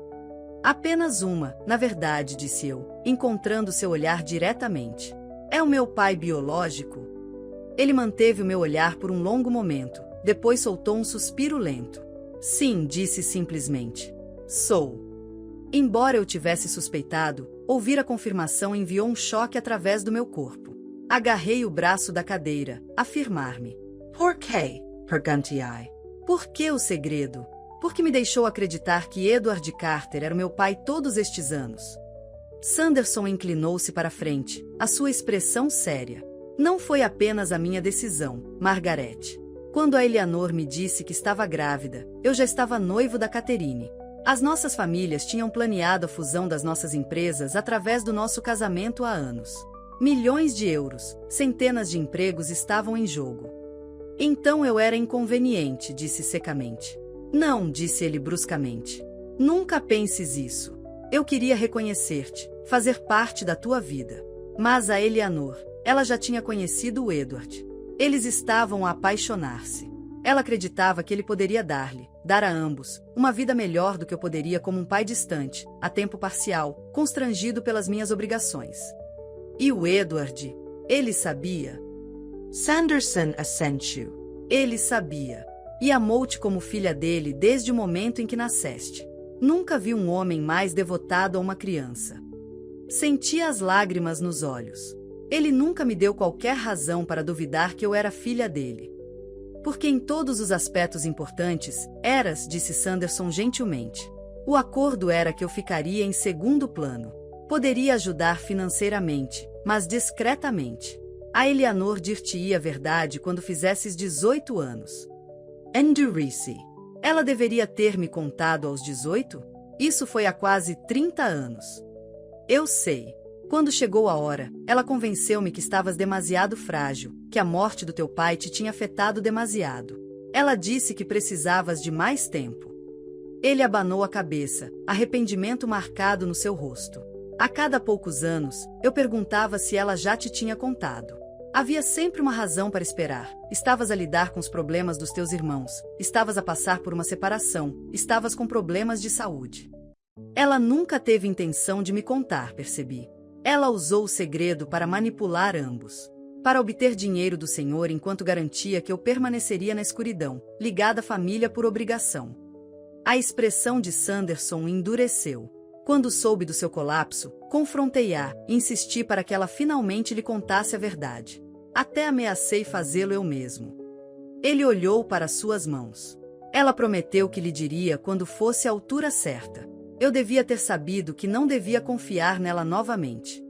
Apenas uma, na verdade, disse eu, encontrando seu olhar diretamente. É o meu pai biológico? Ele manteve o meu olhar por um longo momento, depois soltou um suspiro lento. Sim, disse simplesmente. Sou. Embora eu tivesse suspeitado, ouvir a confirmação enviou um choque através do meu corpo. Agarrei o braço da cadeira, afirmar-me. Por quê? Perguntei. Por que o segredo? Porque me deixou acreditar que Edward Carter era meu pai todos estes anos. Sanderson inclinou-se para a frente, a sua expressão séria. Não foi apenas a minha decisão, Margarete. Quando a Eleanor me disse que estava grávida, eu já estava noivo da Catherine. As nossas famílias tinham planeado a fusão das nossas empresas através do nosso casamento há anos. Milhões de euros, centenas de empregos estavam em jogo. Então eu era inconveniente, disse secamente. Não, disse ele bruscamente. Nunca penses isso. Eu queria reconhecer-te, fazer parte da tua vida. Mas a Eleanor, ela já tinha conhecido o Edward. Eles estavam a apaixonar-se. Ela acreditava que ele poderia dar a ambos, uma vida melhor do que eu poderia como um pai distante, a tempo parcial, constrangido pelas minhas obrigações. E o Edward? Ele sabia? Sanderson assentiu. Ele sabia. E amou-te como filha dele desde o momento em que nasceste. Nunca vi um homem mais devotado a uma criança. Senti as lágrimas nos olhos. Ele nunca me deu qualquer razão para duvidar que eu era filha dele. Porque em todos os aspectos importantes, eras, disse Sanderson gentilmente. O acordo era que eu ficaria em segundo plano. Poderia ajudar financeiramente, mas discretamente. A Eleanor dir-te-ia a verdade quando fizesses 18 anos. Endurece. Ela deveria ter me contado aos 18? Isso foi há quase 30 anos. Eu sei. Quando chegou a hora, ela convenceu-me que estavas demasiado frágil, que a morte do teu pai te tinha afetado demasiado. Ela disse que precisavas de mais tempo. Ele abanou a cabeça, arrependimento marcado no seu rosto. A cada poucos anos, eu perguntava se ela já te tinha contado. Havia sempre uma razão para esperar. Estavas a lidar com os problemas dos teus irmãos, estavas a passar por uma separação, estavas com problemas de saúde. Ela nunca teve intenção de me contar, percebi. Ela usou o segredo para manipular ambos. Para obter dinheiro do Senhor enquanto garantia que eu permaneceria na escuridão, ligada à família por obrigação. A expressão de Sanderson endureceu. Quando soube do seu colapso, confrontei-a e insisti para que ela finalmente lhe contasse a verdade. Até ameacei fazê-lo eu mesmo. Ele olhou para suas mãos. Ela prometeu que lhe diria quando fosse a altura certa. Eu devia ter sabido que não devia confiar nela novamente.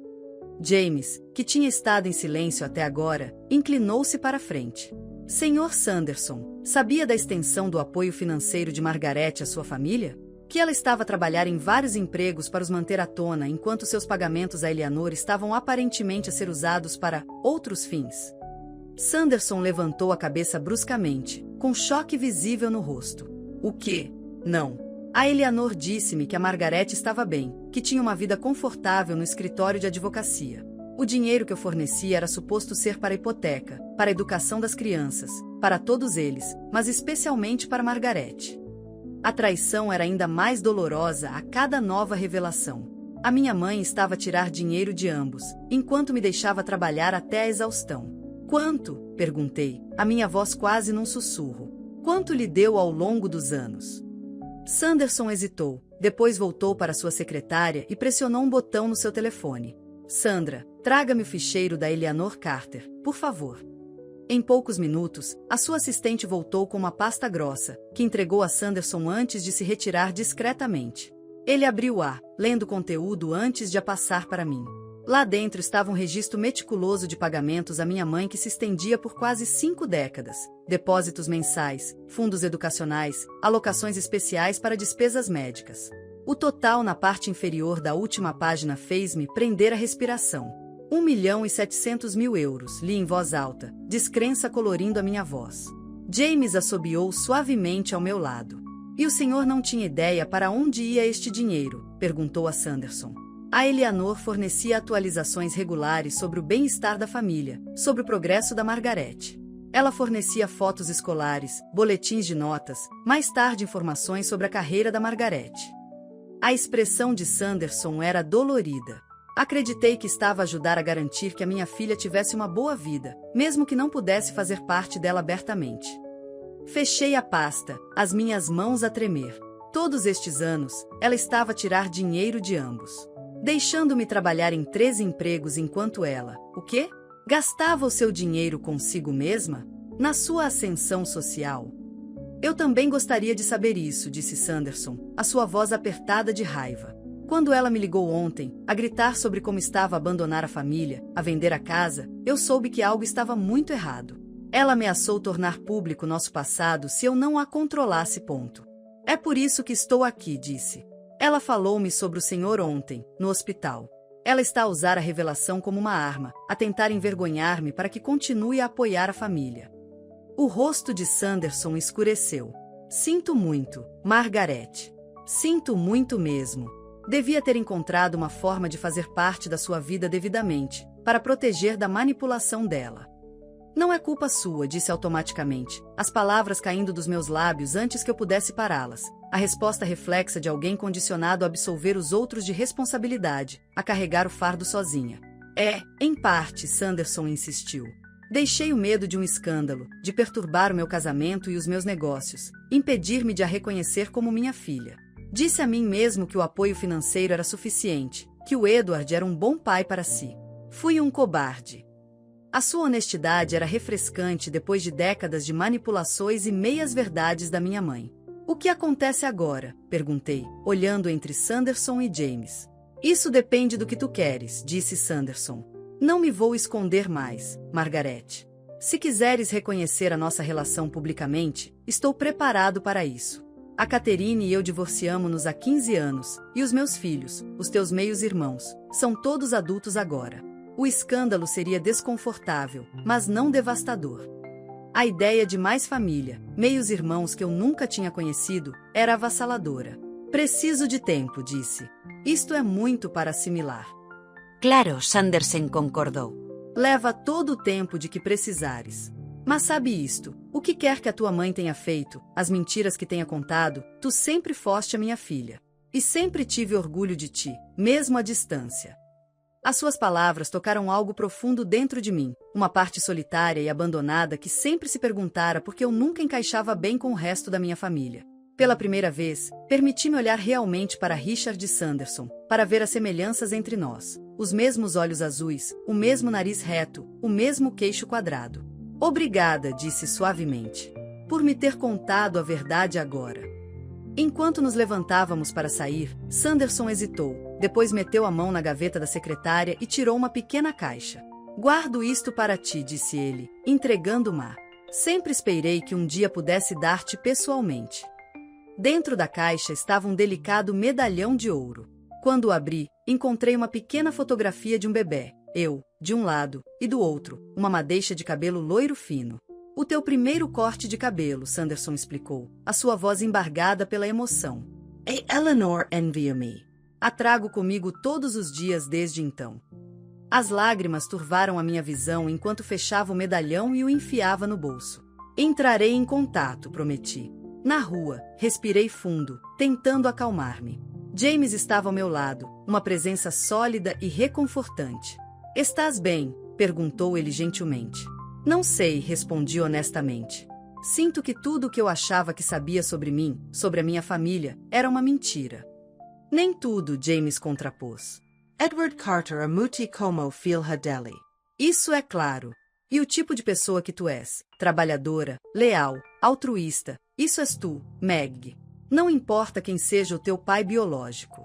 James, que tinha estado em silêncio até agora, inclinou-se para a frente. Senhor Sanderson, sabia da extensão do apoio financeiro de Margaret à sua família? Que ela estava a trabalhar em vários empregos para os manter à tona enquanto seus pagamentos a Eleanor estavam aparentemente a ser usados para outros fins. Sanderson levantou a cabeça bruscamente, com choque visível no rosto. O quê? Não. A Eleanor disse-me que a Margaret estava bem, que tinha uma vida confortável no escritório de advocacia. O dinheiro que eu fornecia era suposto ser para a hipoteca, para a educação das crianças, para todos eles, mas especialmente para Margaret. A traição era ainda mais dolorosa a cada nova revelação. A minha mãe estava a tirar dinheiro de ambos, enquanto me deixava trabalhar até a exaustão. Quanto? Perguntei, a minha voz quase num sussurro. Quanto lhe deu ao longo dos anos? Sanderson hesitou, depois voltou para sua secretária e pressionou um botão no seu telefone. Sandra, traga-me o ficheiro da Eleanor Carter, por favor. Em poucos minutos, a sua assistente voltou com uma pasta grossa, que entregou a Sanderson antes de se retirar discretamente. Ele abriu-a, lendo o conteúdo antes de a passar para mim. Lá dentro estava um registro meticuloso de pagamentos à minha mãe que se estendia por quase 5 décadas. Depósitos mensais, fundos educacionais, alocações especiais para despesas médicas. O total na parte inferior da última página fez-me prender a respiração. 1.700.000 euros, li em voz alta, descrença colorindo a minha voz. James assobiou suavemente ao meu lado. E o senhor não tinha ideia para onde ia este dinheiro? Perguntou a Sanderson. A Eleanor fornecia atualizações regulares sobre o bem-estar da família, sobre o progresso da Margaret. Ela fornecia fotos escolares, boletins de notas, mais tarde informações sobre a carreira da Margaret. A expressão de Sanderson era dolorida. Acreditei que estava a ajudar a garantir que a minha filha tivesse uma boa vida, mesmo que não pudesse fazer parte dela abertamente. Fechei a pasta, as minhas mãos a tremer. Todos estes anos, ela estava a tirar dinheiro de ambos. Deixando-me trabalhar em 3 empregos enquanto ela, o quê? Gastava o seu dinheiro consigo mesma? Na sua ascensão social? Eu também gostaria de saber isso, disse Sanderson, a sua voz apertada de raiva. Quando ela me ligou ontem, a gritar sobre como estava a abandonar a família, a vender a casa, eu soube que algo estava muito errado. Ela ameaçou tornar público nosso passado se eu não a controlasse. É por isso que estou aqui, disse. Ela falou-me sobre o senhor ontem, no hospital. Ela está a usar a revelação como uma arma, a tentar envergonhar-me para que continue a apoiar a família. O rosto de Sanderson escureceu. Sinto muito, Margaret. Sinto muito mesmo. Devia ter encontrado uma forma de fazer parte da sua vida devidamente, para proteger da manipulação dela. Não é culpa sua, disse automaticamente, as palavras caindo dos meus lábios antes que eu pudesse pará-las. A resposta reflexa de alguém condicionado a absolver os outros de responsabilidade, a carregar o fardo sozinha. Em parte, Sanderson insistiu. Deixei o medo de um escândalo, de perturbar o meu casamento e os meus negócios, impedir-me de a reconhecer como minha filha. Disse a mim mesmo que o apoio financeiro era suficiente, que o Edward era um bom pai para si. Fui um cobarde. A sua honestidade era refrescante depois de décadas de manipulações e meias-verdades da minha mãe. O que acontece agora? Perguntei, olhando entre Sanderson e James. Isso depende do que tu queres, disse Sanderson. Não me vou esconder mais, Margaret. Se quiseres reconhecer a nossa relação publicamente, estou preparado para isso. A Catherine e eu divorciamo-nos há 15 anos, e os meus filhos, os teus meios-irmãos, são todos adultos agora. O escândalo seria desconfortável, mas não devastador. A ideia de mais família, meios-irmãos que eu nunca tinha conhecido, era avassaladora. Preciso de tempo, disse. Isto é muito para assimilar. Claro, Sanderson concordou. Leva todo o tempo de que precisares. Mas sabe isto, o que quer que a tua mãe tenha feito, as mentiras que tenha contado, tu sempre foste a minha filha. E sempre tive orgulho de ti, mesmo à distância. As suas palavras tocaram algo profundo dentro de mim, uma parte solitária e abandonada que sempre se perguntara por que eu nunca encaixava bem com o resto da minha família. Pela primeira vez, permiti-me olhar realmente para Richard Sanderson, para ver as semelhanças entre nós. Os mesmos olhos azuis, o mesmo nariz reto, o mesmo queixo quadrado. Obrigada, disse suavemente, por me ter contado a verdade agora. Enquanto nos levantávamos para sair, Sanderson hesitou, depois meteu a mão na gaveta da secretária e tirou uma pequena caixa. Guardo isto para ti, disse ele, entregando-ma. Sempre esperei que um dia pudesse dar-te pessoalmente. Dentro da caixa estava um delicado medalhão de ouro. Quando o abri, encontrei uma pequena fotografia de um bebê, eu, de um lado, e do outro, uma madeixa de cabelo loiro fino. O teu primeiro corte de cabelo, Sanderson explicou, a sua voz embargada pela emoção. Eleanor envia-me. A trago comigo todos os dias desde então. As lágrimas turvaram a minha visão enquanto fechava o medalhão e o enfiava no bolso. Entrarei em contato, prometi. Na rua, respirei fundo, tentando acalmar-me. James estava ao meu lado, uma presença sólida e reconfortante. Estás bem? Perguntou ele gentilmente. Não sei, respondi honestamente. Sinto que tudo o que eu achava que sabia sobre mim, sobre a minha família, era uma mentira. Nem tudo, James contrapôs. Edward Carter amuti como filha dele. Isso é claro. E o tipo de pessoa que tu és, trabalhadora, leal, altruísta, isso és tu, Meg. Não importa quem seja o teu pai biológico.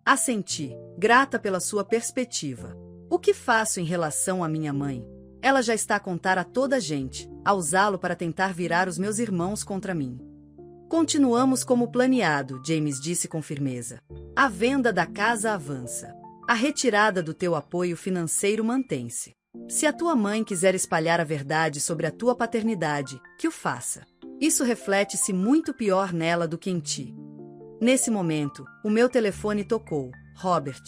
Assenti, grata pela sua perspectiva. O que faço em relação à minha mãe? Ela já está a contar a toda a gente, a usá-lo para tentar virar os meus irmãos contra mim. Continuamos como planeado, James disse com firmeza. A venda da casa avança. A retirada do teu apoio financeiro mantém-se. Se a tua mãe quiser espalhar a verdade sobre a tua paternidade, que o faça. Isso reflete-se muito pior nela do que em ti. Nesse momento, o meu telefone tocou. Robert.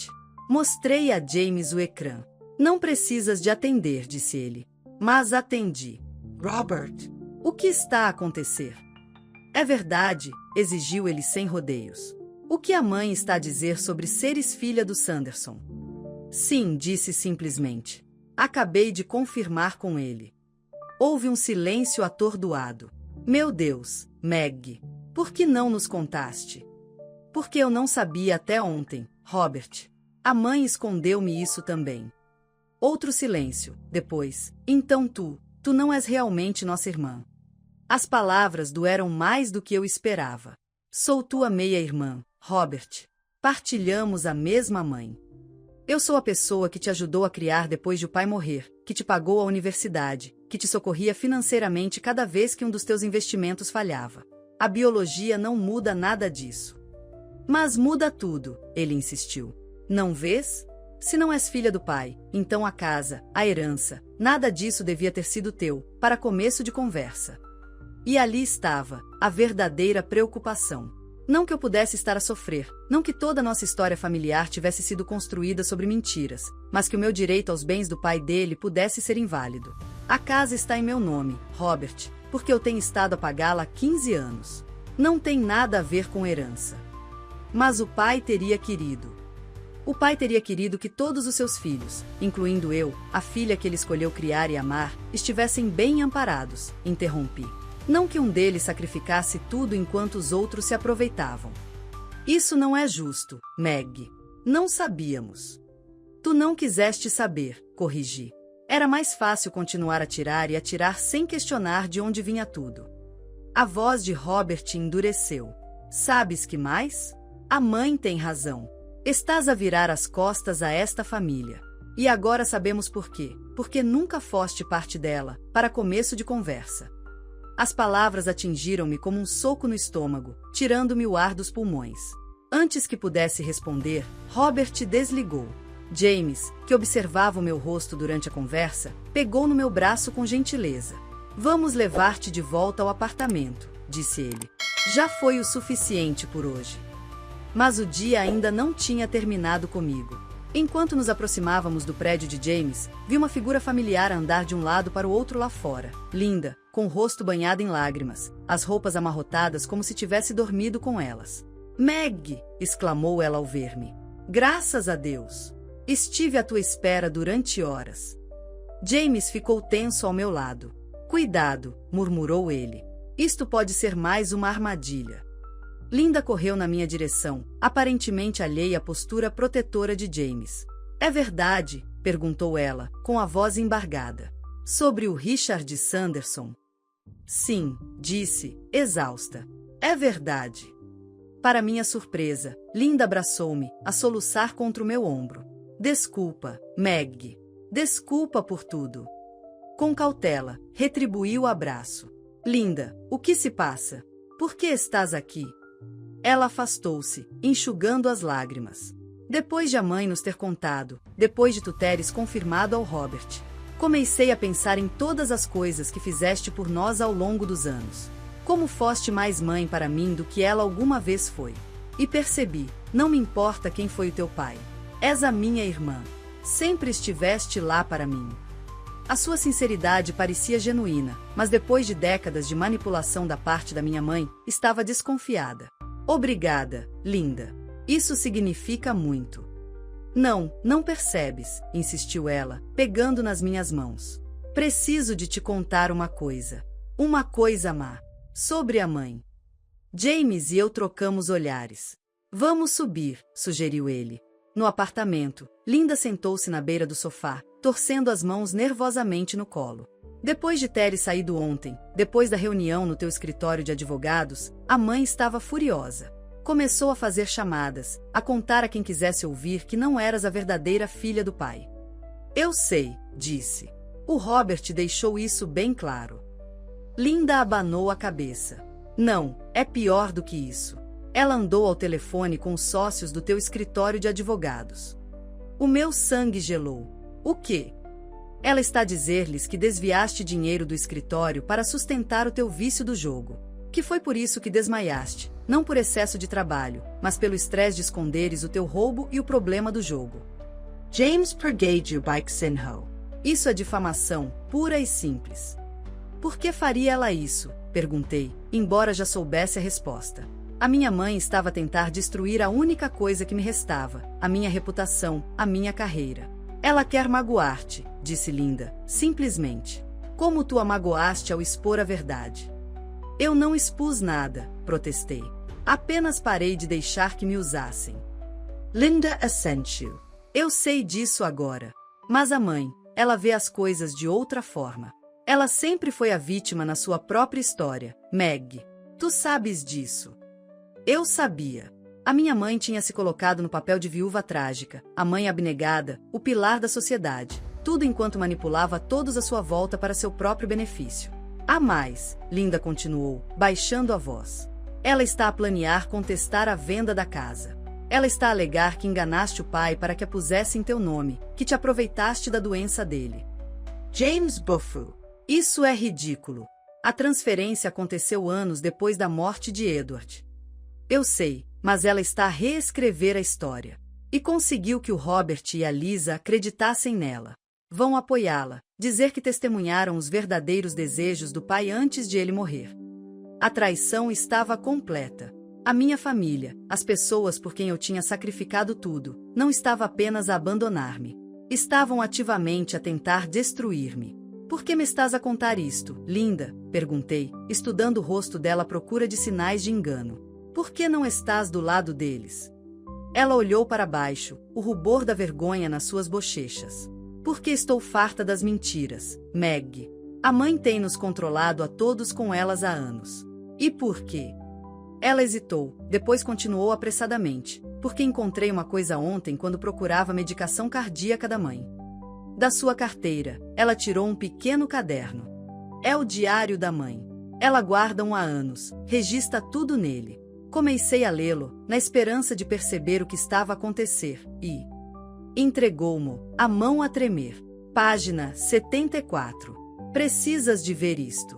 Mostrei a James o ecrã. Não precisas de atender, disse ele. Mas atendi. Robert. O que está a acontecer? É verdade, exigiu ele sem rodeios. O que a mãe está a dizer sobre seres filha do Sanderson? Sim, disse simplesmente. Acabei de confirmar com ele. Houve um silêncio atordoado. Meu Deus, Meg, por que não nos contaste? Porque eu não sabia até ontem, Robert. A mãe escondeu-me isso também. Outro silêncio, depois. Então tu não és realmente nossa irmã. As palavras doeram mais do que eu esperava. Sou tua meia-irmã, Robert. Partilhamos a mesma mãe. Eu sou a pessoa que te ajudou a criar depois de o pai morrer, que te pagou a universidade, que te socorria financeiramente cada vez que um dos teus investimentos falhava. A biologia não muda nada disso. Mas muda tudo, ele insistiu. Não vês? Se não és filha do pai, então a casa, a herança, nada disso devia ter sido teu, para começo de conversa. E ali estava, a verdadeira preocupação. Não que eu pudesse estar a sofrer, não que toda a nossa história familiar tivesse sido construída sobre mentiras, mas que o meu direito aos bens do pai dele pudesse ser inválido. A casa está em meu nome, Robert, porque eu tenho estado a pagá-la há 15 anos. Não tem nada a ver com herança. Mas o pai teria querido. O pai teria querido que todos os seus filhos, incluindo eu, a filha que ele escolheu criar e amar, estivessem bem amparados, interrompi. Não que um deles sacrificasse tudo enquanto os outros se aproveitavam. Isso não é justo, Meg. Não sabíamos. Tu não quiseste saber, corrigi. Era mais fácil continuar a atirar e atirar sem questionar de onde vinha tudo. A voz de Robert endureceu. Sabes que mais? A mãe tem razão. Estás a virar as costas a esta família. E agora sabemos por quê. Porque nunca foste parte dela, para começo de conversa. As palavras atingiram-me como um soco no estômago, tirando-me o ar dos pulmões. Antes que pudesse responder, Robert desligou. James, que observava o meu rosto durante a conversa, pegou no meu braço com gentileza. Vamos levar-te de volta ao apartamento, disse ele. Já foi o suficiente por hoje. Mas o dia ainda não tinha terminado comigo. Enquanto nos aproximávamos do prédio de James, vi uma figura familiar andar de um lado para o outro lá fora. Linda, com o rosto banhado em lágrimas, as roupas amarrotadas como se tivesse dormido com elas. Meg! Exclamou ela ao ver-me. Graças a Deus! Estive à tua espera durante horas. James ficou tenso ao meu lado. Cuidado, murmurou ele. Isto pode ser mais uma armadilha. Linda correu na minha direção, aparentemente alheia à postura protetora de James. É verdade? Perguntou ela, com a voz embargada. Sobre o Richard Sanderson? Sim, disse, exausta. É verdade. Para minha surpresa, Linda abraçou-me, a soluçar contra o meu ombro. Desculpa, Meg. Desculpa por tudo. Com cautela, retribuiu o abraço. Linda, o que se passa? Por que estás aqui? Ela afastou-se, enxugando as lágrimas. Depois de a mãe nos ter contado, depois de tu teres confirmado ao Robert, comecei a pensar em todas as coisas que fizeste por nós ao longo dos anos. Como foste mais mãe para mim do que ela alguma vez foi. E percebi, não me importa quem foi o teu pai. És a minha irmã. Sempre estiveste lá para mim. A sua sinceridade parecia genuína, mas depois de décadas de manipulação da parte da minha mãe, estava desconfiada. Obrigada, Linda. Isso significa muito. Não percebes, insistiu ela, pegando nas minhas mãos. Preciso de te contar uma coisa. Uma coisa má. Sobre a mãe. James e eu trocamos olhares. Vamos subir, sugeriu ele. No apartamento, Linda sentou-se na beira do sofá, torcendo as mãos nervosamente no colo. Depois de teres saído ontem, depois da reunião no teu escritório de advogados, a mãe estava furiosa. Começou a fazer chamadas, a contar a quem quisesse ouvir que não eras a verdadeira filha do pai. Eu sei, disse. O Robert deixou isso bem claro. Linda abanou a cabeça. Não, é pior do que isso. Ela andou ao telefone com os sócios do teu escritório de advogados. O meu sangue gelou. O quê? Ela está a dizer-lhes que desviaste dinheiro do escritório para sustentar o teu vício do jogo. Que foi por isso que desmaiaste, não por excesso de trabalho, mas pelo estresse de esconderes o teu roubo e o problema do jogo. James Pergade Bikesenho. Isso é difamação, pura e simples. Por que faria ela isso? Perguntei, embora já soubesse a resposta. A minha mãe estava a tentar destruir a única coisa que me restava, a minha reputação, a minha carreira. Ela quer magoar-te, disse Linda, simplesmente. Como tu a magoaste ao expor a verdade? Eu não expus nada, protestei. Apenas parei de deixar que me usassem. Linda assentiu. Eu sei disso agora. Mas a mãe, ela vê as coisas de outra forma. Ela sempre foi a vítima na sua própria história, Meg. Tu sabes disso. Eu sabia. A minha mãe tinha se colocado no papel de viúva trágica, a mãe abnegada, o pilar da sociedade, tudo enquanto manipulava todos à sua volta para seu próprio benefício. Há mais, Linda continuou, baixando a voz. Ela está a planear contestar a venda da casa. Ela está a alegar que enganaste o pai para que a pusesse em teu nome, que te aproveitaste da doença dele. James Buffo. Isso é ridículo. A transferência aconteceu anos depois da morte de Edward. Eu sei, mas ela está a reescrever a história. E conseguiu que o Robert e a Lisa acreditassem nela. Vão apoiá-la, dizer que testemunharam os verdadeiros desejos do pai antes de ele morrer. A traição estava completa. A minha família, as pessoas por quem eu tinha sacrificado tudo, não estava apenas a abandonar-me. Estavam ativamente a tentar destruir-me. Por que me estás a contar isto, Linda? Perguntei, estudando o rosto dela à procura de sinais de engano. Por que não estás do lado deles? Ela olhou para baixo, o rubor da vergonha nas suas bochechas. Porque estou farta das mentiras, Meg. A mãe tem nos controlado a todos com elas há anos. E por quê? Ela hesitou, depois continuou apressadamente. Porque encontrei uma coisa ontem quando procurava a medicação cardíaca da mãe. Da sua carteira, ela tirou um pequeno caderno. É o diário da mãe. Ela guarda-o há anos, registra tudo nele. Comecei a lê-lo, na esperança de perceber o que estava a acontecer, e entregou-mo, a mão a tremer. Página 74. Precisas de ver isto.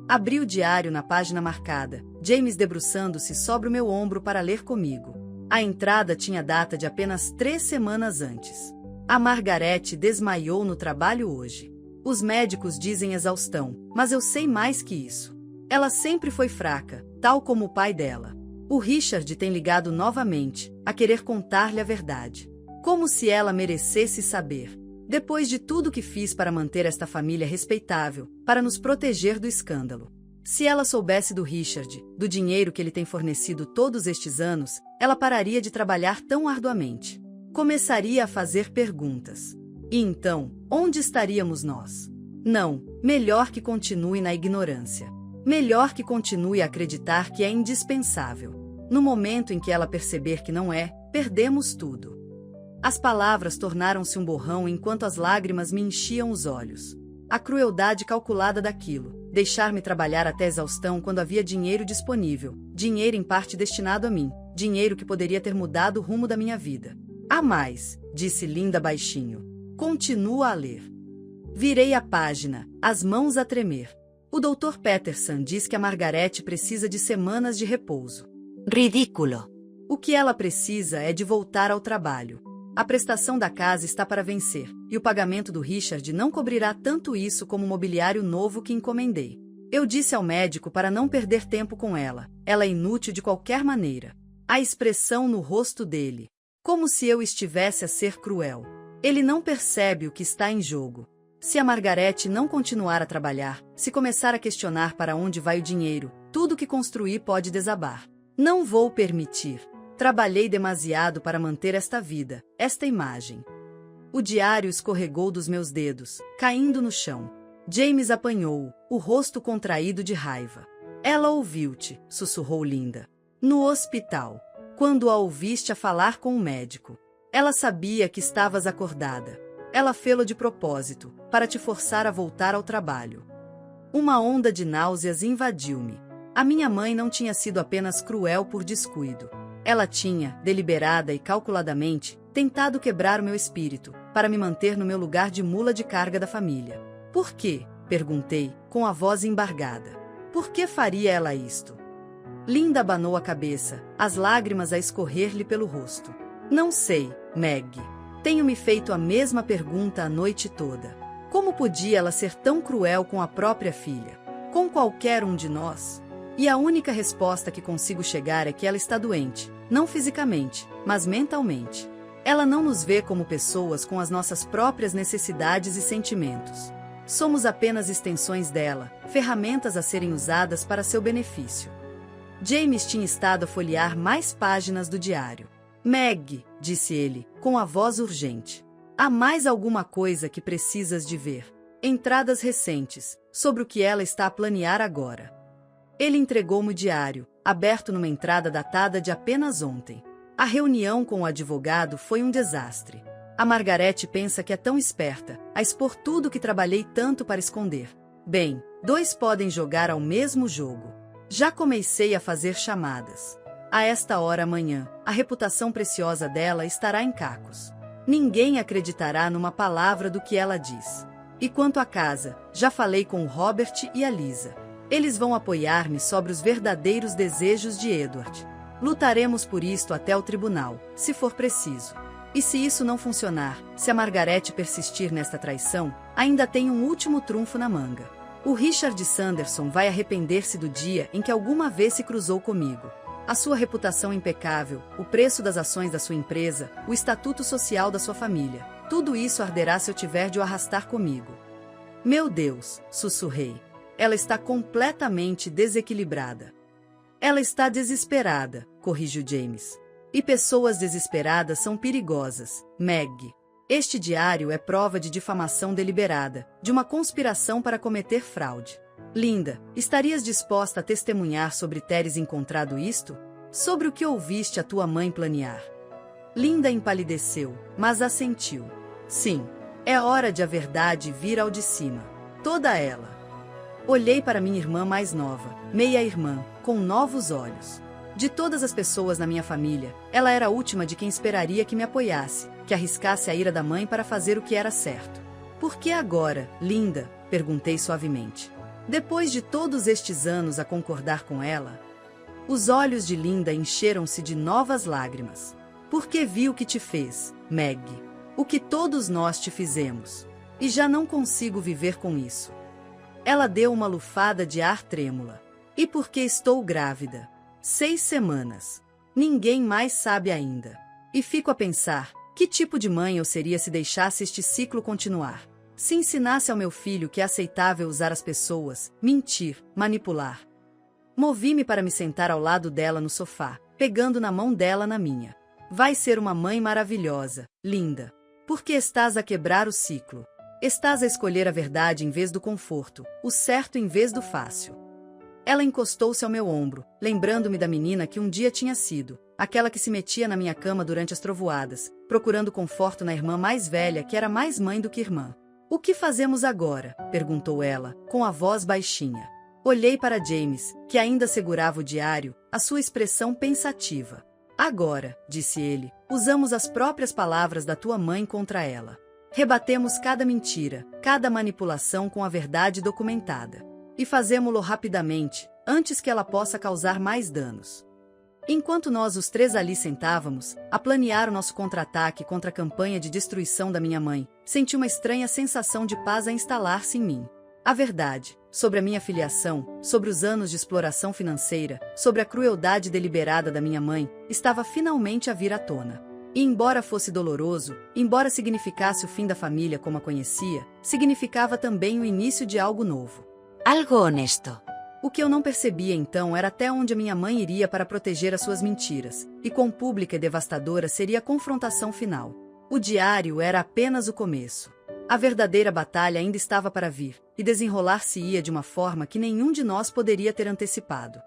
Abri o diário na página marcada, James debruçando-se sobre o meu ombro para ler comigo. A entrada tinha data de apenas 3 semanas antes. A Margarete desmaiou no trabalho hoje. Os médicos dizem exaustão, mas eu sei mais que isso. Ela sempre foi fraca, tal como o pai dela. O Richard tem ligado novamente, a querer contar-lhe a verdade. Como se ela merecesse saber. Depois de tudo que fiz para manter esta família respeitável, para nos proteger do escândalo. Se ela soubesse do Richard, do dinheiro que ele tem fornecido todos estes anos, ela pararia de trabalhar tão arduamente. Começaria a fazer perguntas. E então, onde estaríamos nós? Não, melhor que continue na ignorância. Melhor que continue a acreditar que é indispensável. No momento em que ela perceber que não é, perdemos tudo. As palavras tornaram-se um borrão enquanto as lágrimas me enchiam os olhos. A crueldade calculada daquilo, deixar-me trabalhar até exaustão quando havia dinheiro disponível, dinheiro em parte destinado a mim, dinheiro que poderia ter mudado o rumo da minha vida. Há mais, disse Linda baixinho. Continua a ler. Virei a página, as mãos a tremer. O Dr. Peterson diz que a Margarete precisa de semanas de repouso. Ridículo. O que ela precisa é de voltar ao trabalho. A prestação da casa está para vencer, e o pagamento do Richard não cobrirá tanto isso como o mobiliário novo que encomendei. Eu disse ao médico para não perder tempo com ela. Ela é inútil de qualquer maneira. A expressão no rosto dele. Como se eu estivesse a ser cruel. Ele não percebe o que está em jogo. Se a Margarete não continuar a trabalhar, se começar a questionar para onde vai o dinheiro, tudo que construí pode desabar. Não vou permitir. Trabalhei demasiado para manter esta vida, esta imagem. O diário escorregou dos meus dedos, caindo no chão. James apanhou-o, o rosto contraído de raiva. Ela ouviu-te, sussurrou Linda. No hospital. Quando a ouviste a falar com o médico. Ela sabia que estavas acordada. Ela fê-lo de propósito, para te forçar a voltar ao trabalho. Uma onda de náuseas invadiu-me. A minha mãe não tinha sido apenas cruel por descuido. Ela tinha, deliberada e calculadamente, tentado quebrar o meu espírito, para me manter no meu lugar de mula de carga da família. Por quê? Perguntei, com a voz embargada. Por que faria ela isto? Linda abanou a cabeça, as lágrimas a escorrer-lhe pelo rosto. Não sei, Meg. Tenho-me feito a mesma pergunta a noite toda. Como podia ela ser tão cruel com a própria filha? Com qualquer um de nós? E a única resposta que consigo chegar é que ela está doente, não fisicamente, mas mentalmente. Ela não nos vê como pessoas com as nossas próprias necessidades e sentimentos. Somos apenas extensões dela, ferramentas a serem usadas para seu benefício. James tinha estado a folhear mais páginas do diário. Meg, disse ele, com a voz urgente. Há mais alguma coisa que precisas de ver. Entradas recentes, sobre o que ela está a planear agora. Ele entregou-me o diário, aberto numa entrada datada de apenas ontem. A reunião com o advogado foi um desastre. A Margarete pensa que é tão esperta, a expor tudo que trabalhei tanto para esconder. Bem, 2 podem jogar ao mesmo jogo. Já comecei a fazer chamadas. A esta hora amanhã, a reputação preciosa dela estará em cacos. Ninguém acreditará numa palavra do que ela diz. E quanto à casa, já falei com o Robert e a Lisa. Eles vão apoiar-me sobre os verdadeiros desejos de Edward. Lutaremos por isto até o tribunal, se for preciso. E se isso não funcionar, se a Margarete persistir nesta traição, ainda tem um último trunfo na manga. O Richard Sanderson vai arrepender-se do dia em que alguma vez se cruzou comigo. A sua reputação impecável, o preço das ações da sua empresa, o estatuto social da sua família. Tudo isso arderá se eu tiver de o arrastar comigo. Meu Deus, sussurrei. Ela está completamente desequilibrada. Ela está desesperada, corrigiu James. E pessoas desesperadas são perigosas, Meg. Este diário é prova de difamação deliberada, de uma conspiração para cometer fraude. Linda, estarias disposta a testemunhar sobre teres encontrado isto? Sobre o que ouviste a tua mãe planear? Linda empalideceu, mas assentiu. Sim. É hora de a verdade vir ao de cima. Toda ela. Olhei para minha irmã mais nova, meia-irmã, com novos olhos. De todas as pessoas na minha família, ela era a última de quem esperaria que me apoiasse, que arriscasse a ira da mãe para fazer o que era certo. Por que agora, linda? Perguntei suavemente. Depois de todos estes anos a concordar com ela, os olhos de Linda encheram-se de novas lágrimas. Porque vi o que te fez, Meg. O que todos nós te fizemos. E já não consigo viver com isso. Ela deu uma lufada de ar trêmula. E porque estou grávida. 6 semanas. Ninguém mais sabe ainda. E fico a pensar, que tipo de mãe eu seria se deixasse este ciclo continuar? Se ensinasse ao meu filho que é aceitável usar as pessoas, mentir, manipular. Movi-me para me sentar ao lado dela no sofá, pegando na mão dela na minha. Vai ser uma mãe maravilhosa, linda. Porque estás a quebrar o ciclo. Estás a escolher a verdade em vez do conforto, o certo em vez do fácil. Ela encostou-se ao meu ombro, lembrando-me da menina que um dia tinha sido, aquela que se metia na minha cama durante as trovoadas, procurando conforto na irmã mais velha que era mais mãe do que irmã. O que fazemos agora? Perguntou ela, com a voz baixinha. Olhei para James, que ainda segurava o diário, a sua expressão pensativa. Agora, disse ele, usamos as próprias palavras da tua mãe contra ela. Rebatemos cada mentira, cada manipulação com a verdade documentada. E fazemo-lo rapidamente, antes que ela possa causar mais danos. Enquanto nós os 3 ali sentávamos, a planear o nosso contra-ataque contra a campanha de destruição da minha mãe, senti uma estranha sensação de paz a instalar-se em mim. A verdade, sobre a minha filiação, sobre os anos de exploração financeira, sobre a crueldade deliberada da minha mãe, estava finalmente a vir à tona. E embora fosse doloroso, embora significasse o fim da família como a conhecia, significava também o início de algo novo. Algo honesto. O que eu não percebia então era até onde a minha mãe iria para proteger as suas mentiras, e quão pública e devastadora seria a confrontação final. O diário era apenas o começo. A verdadeira batalha ainda estava para vir, e desenrolar-se-ia de uma forma que nenhum de nós poderia ter antecipado.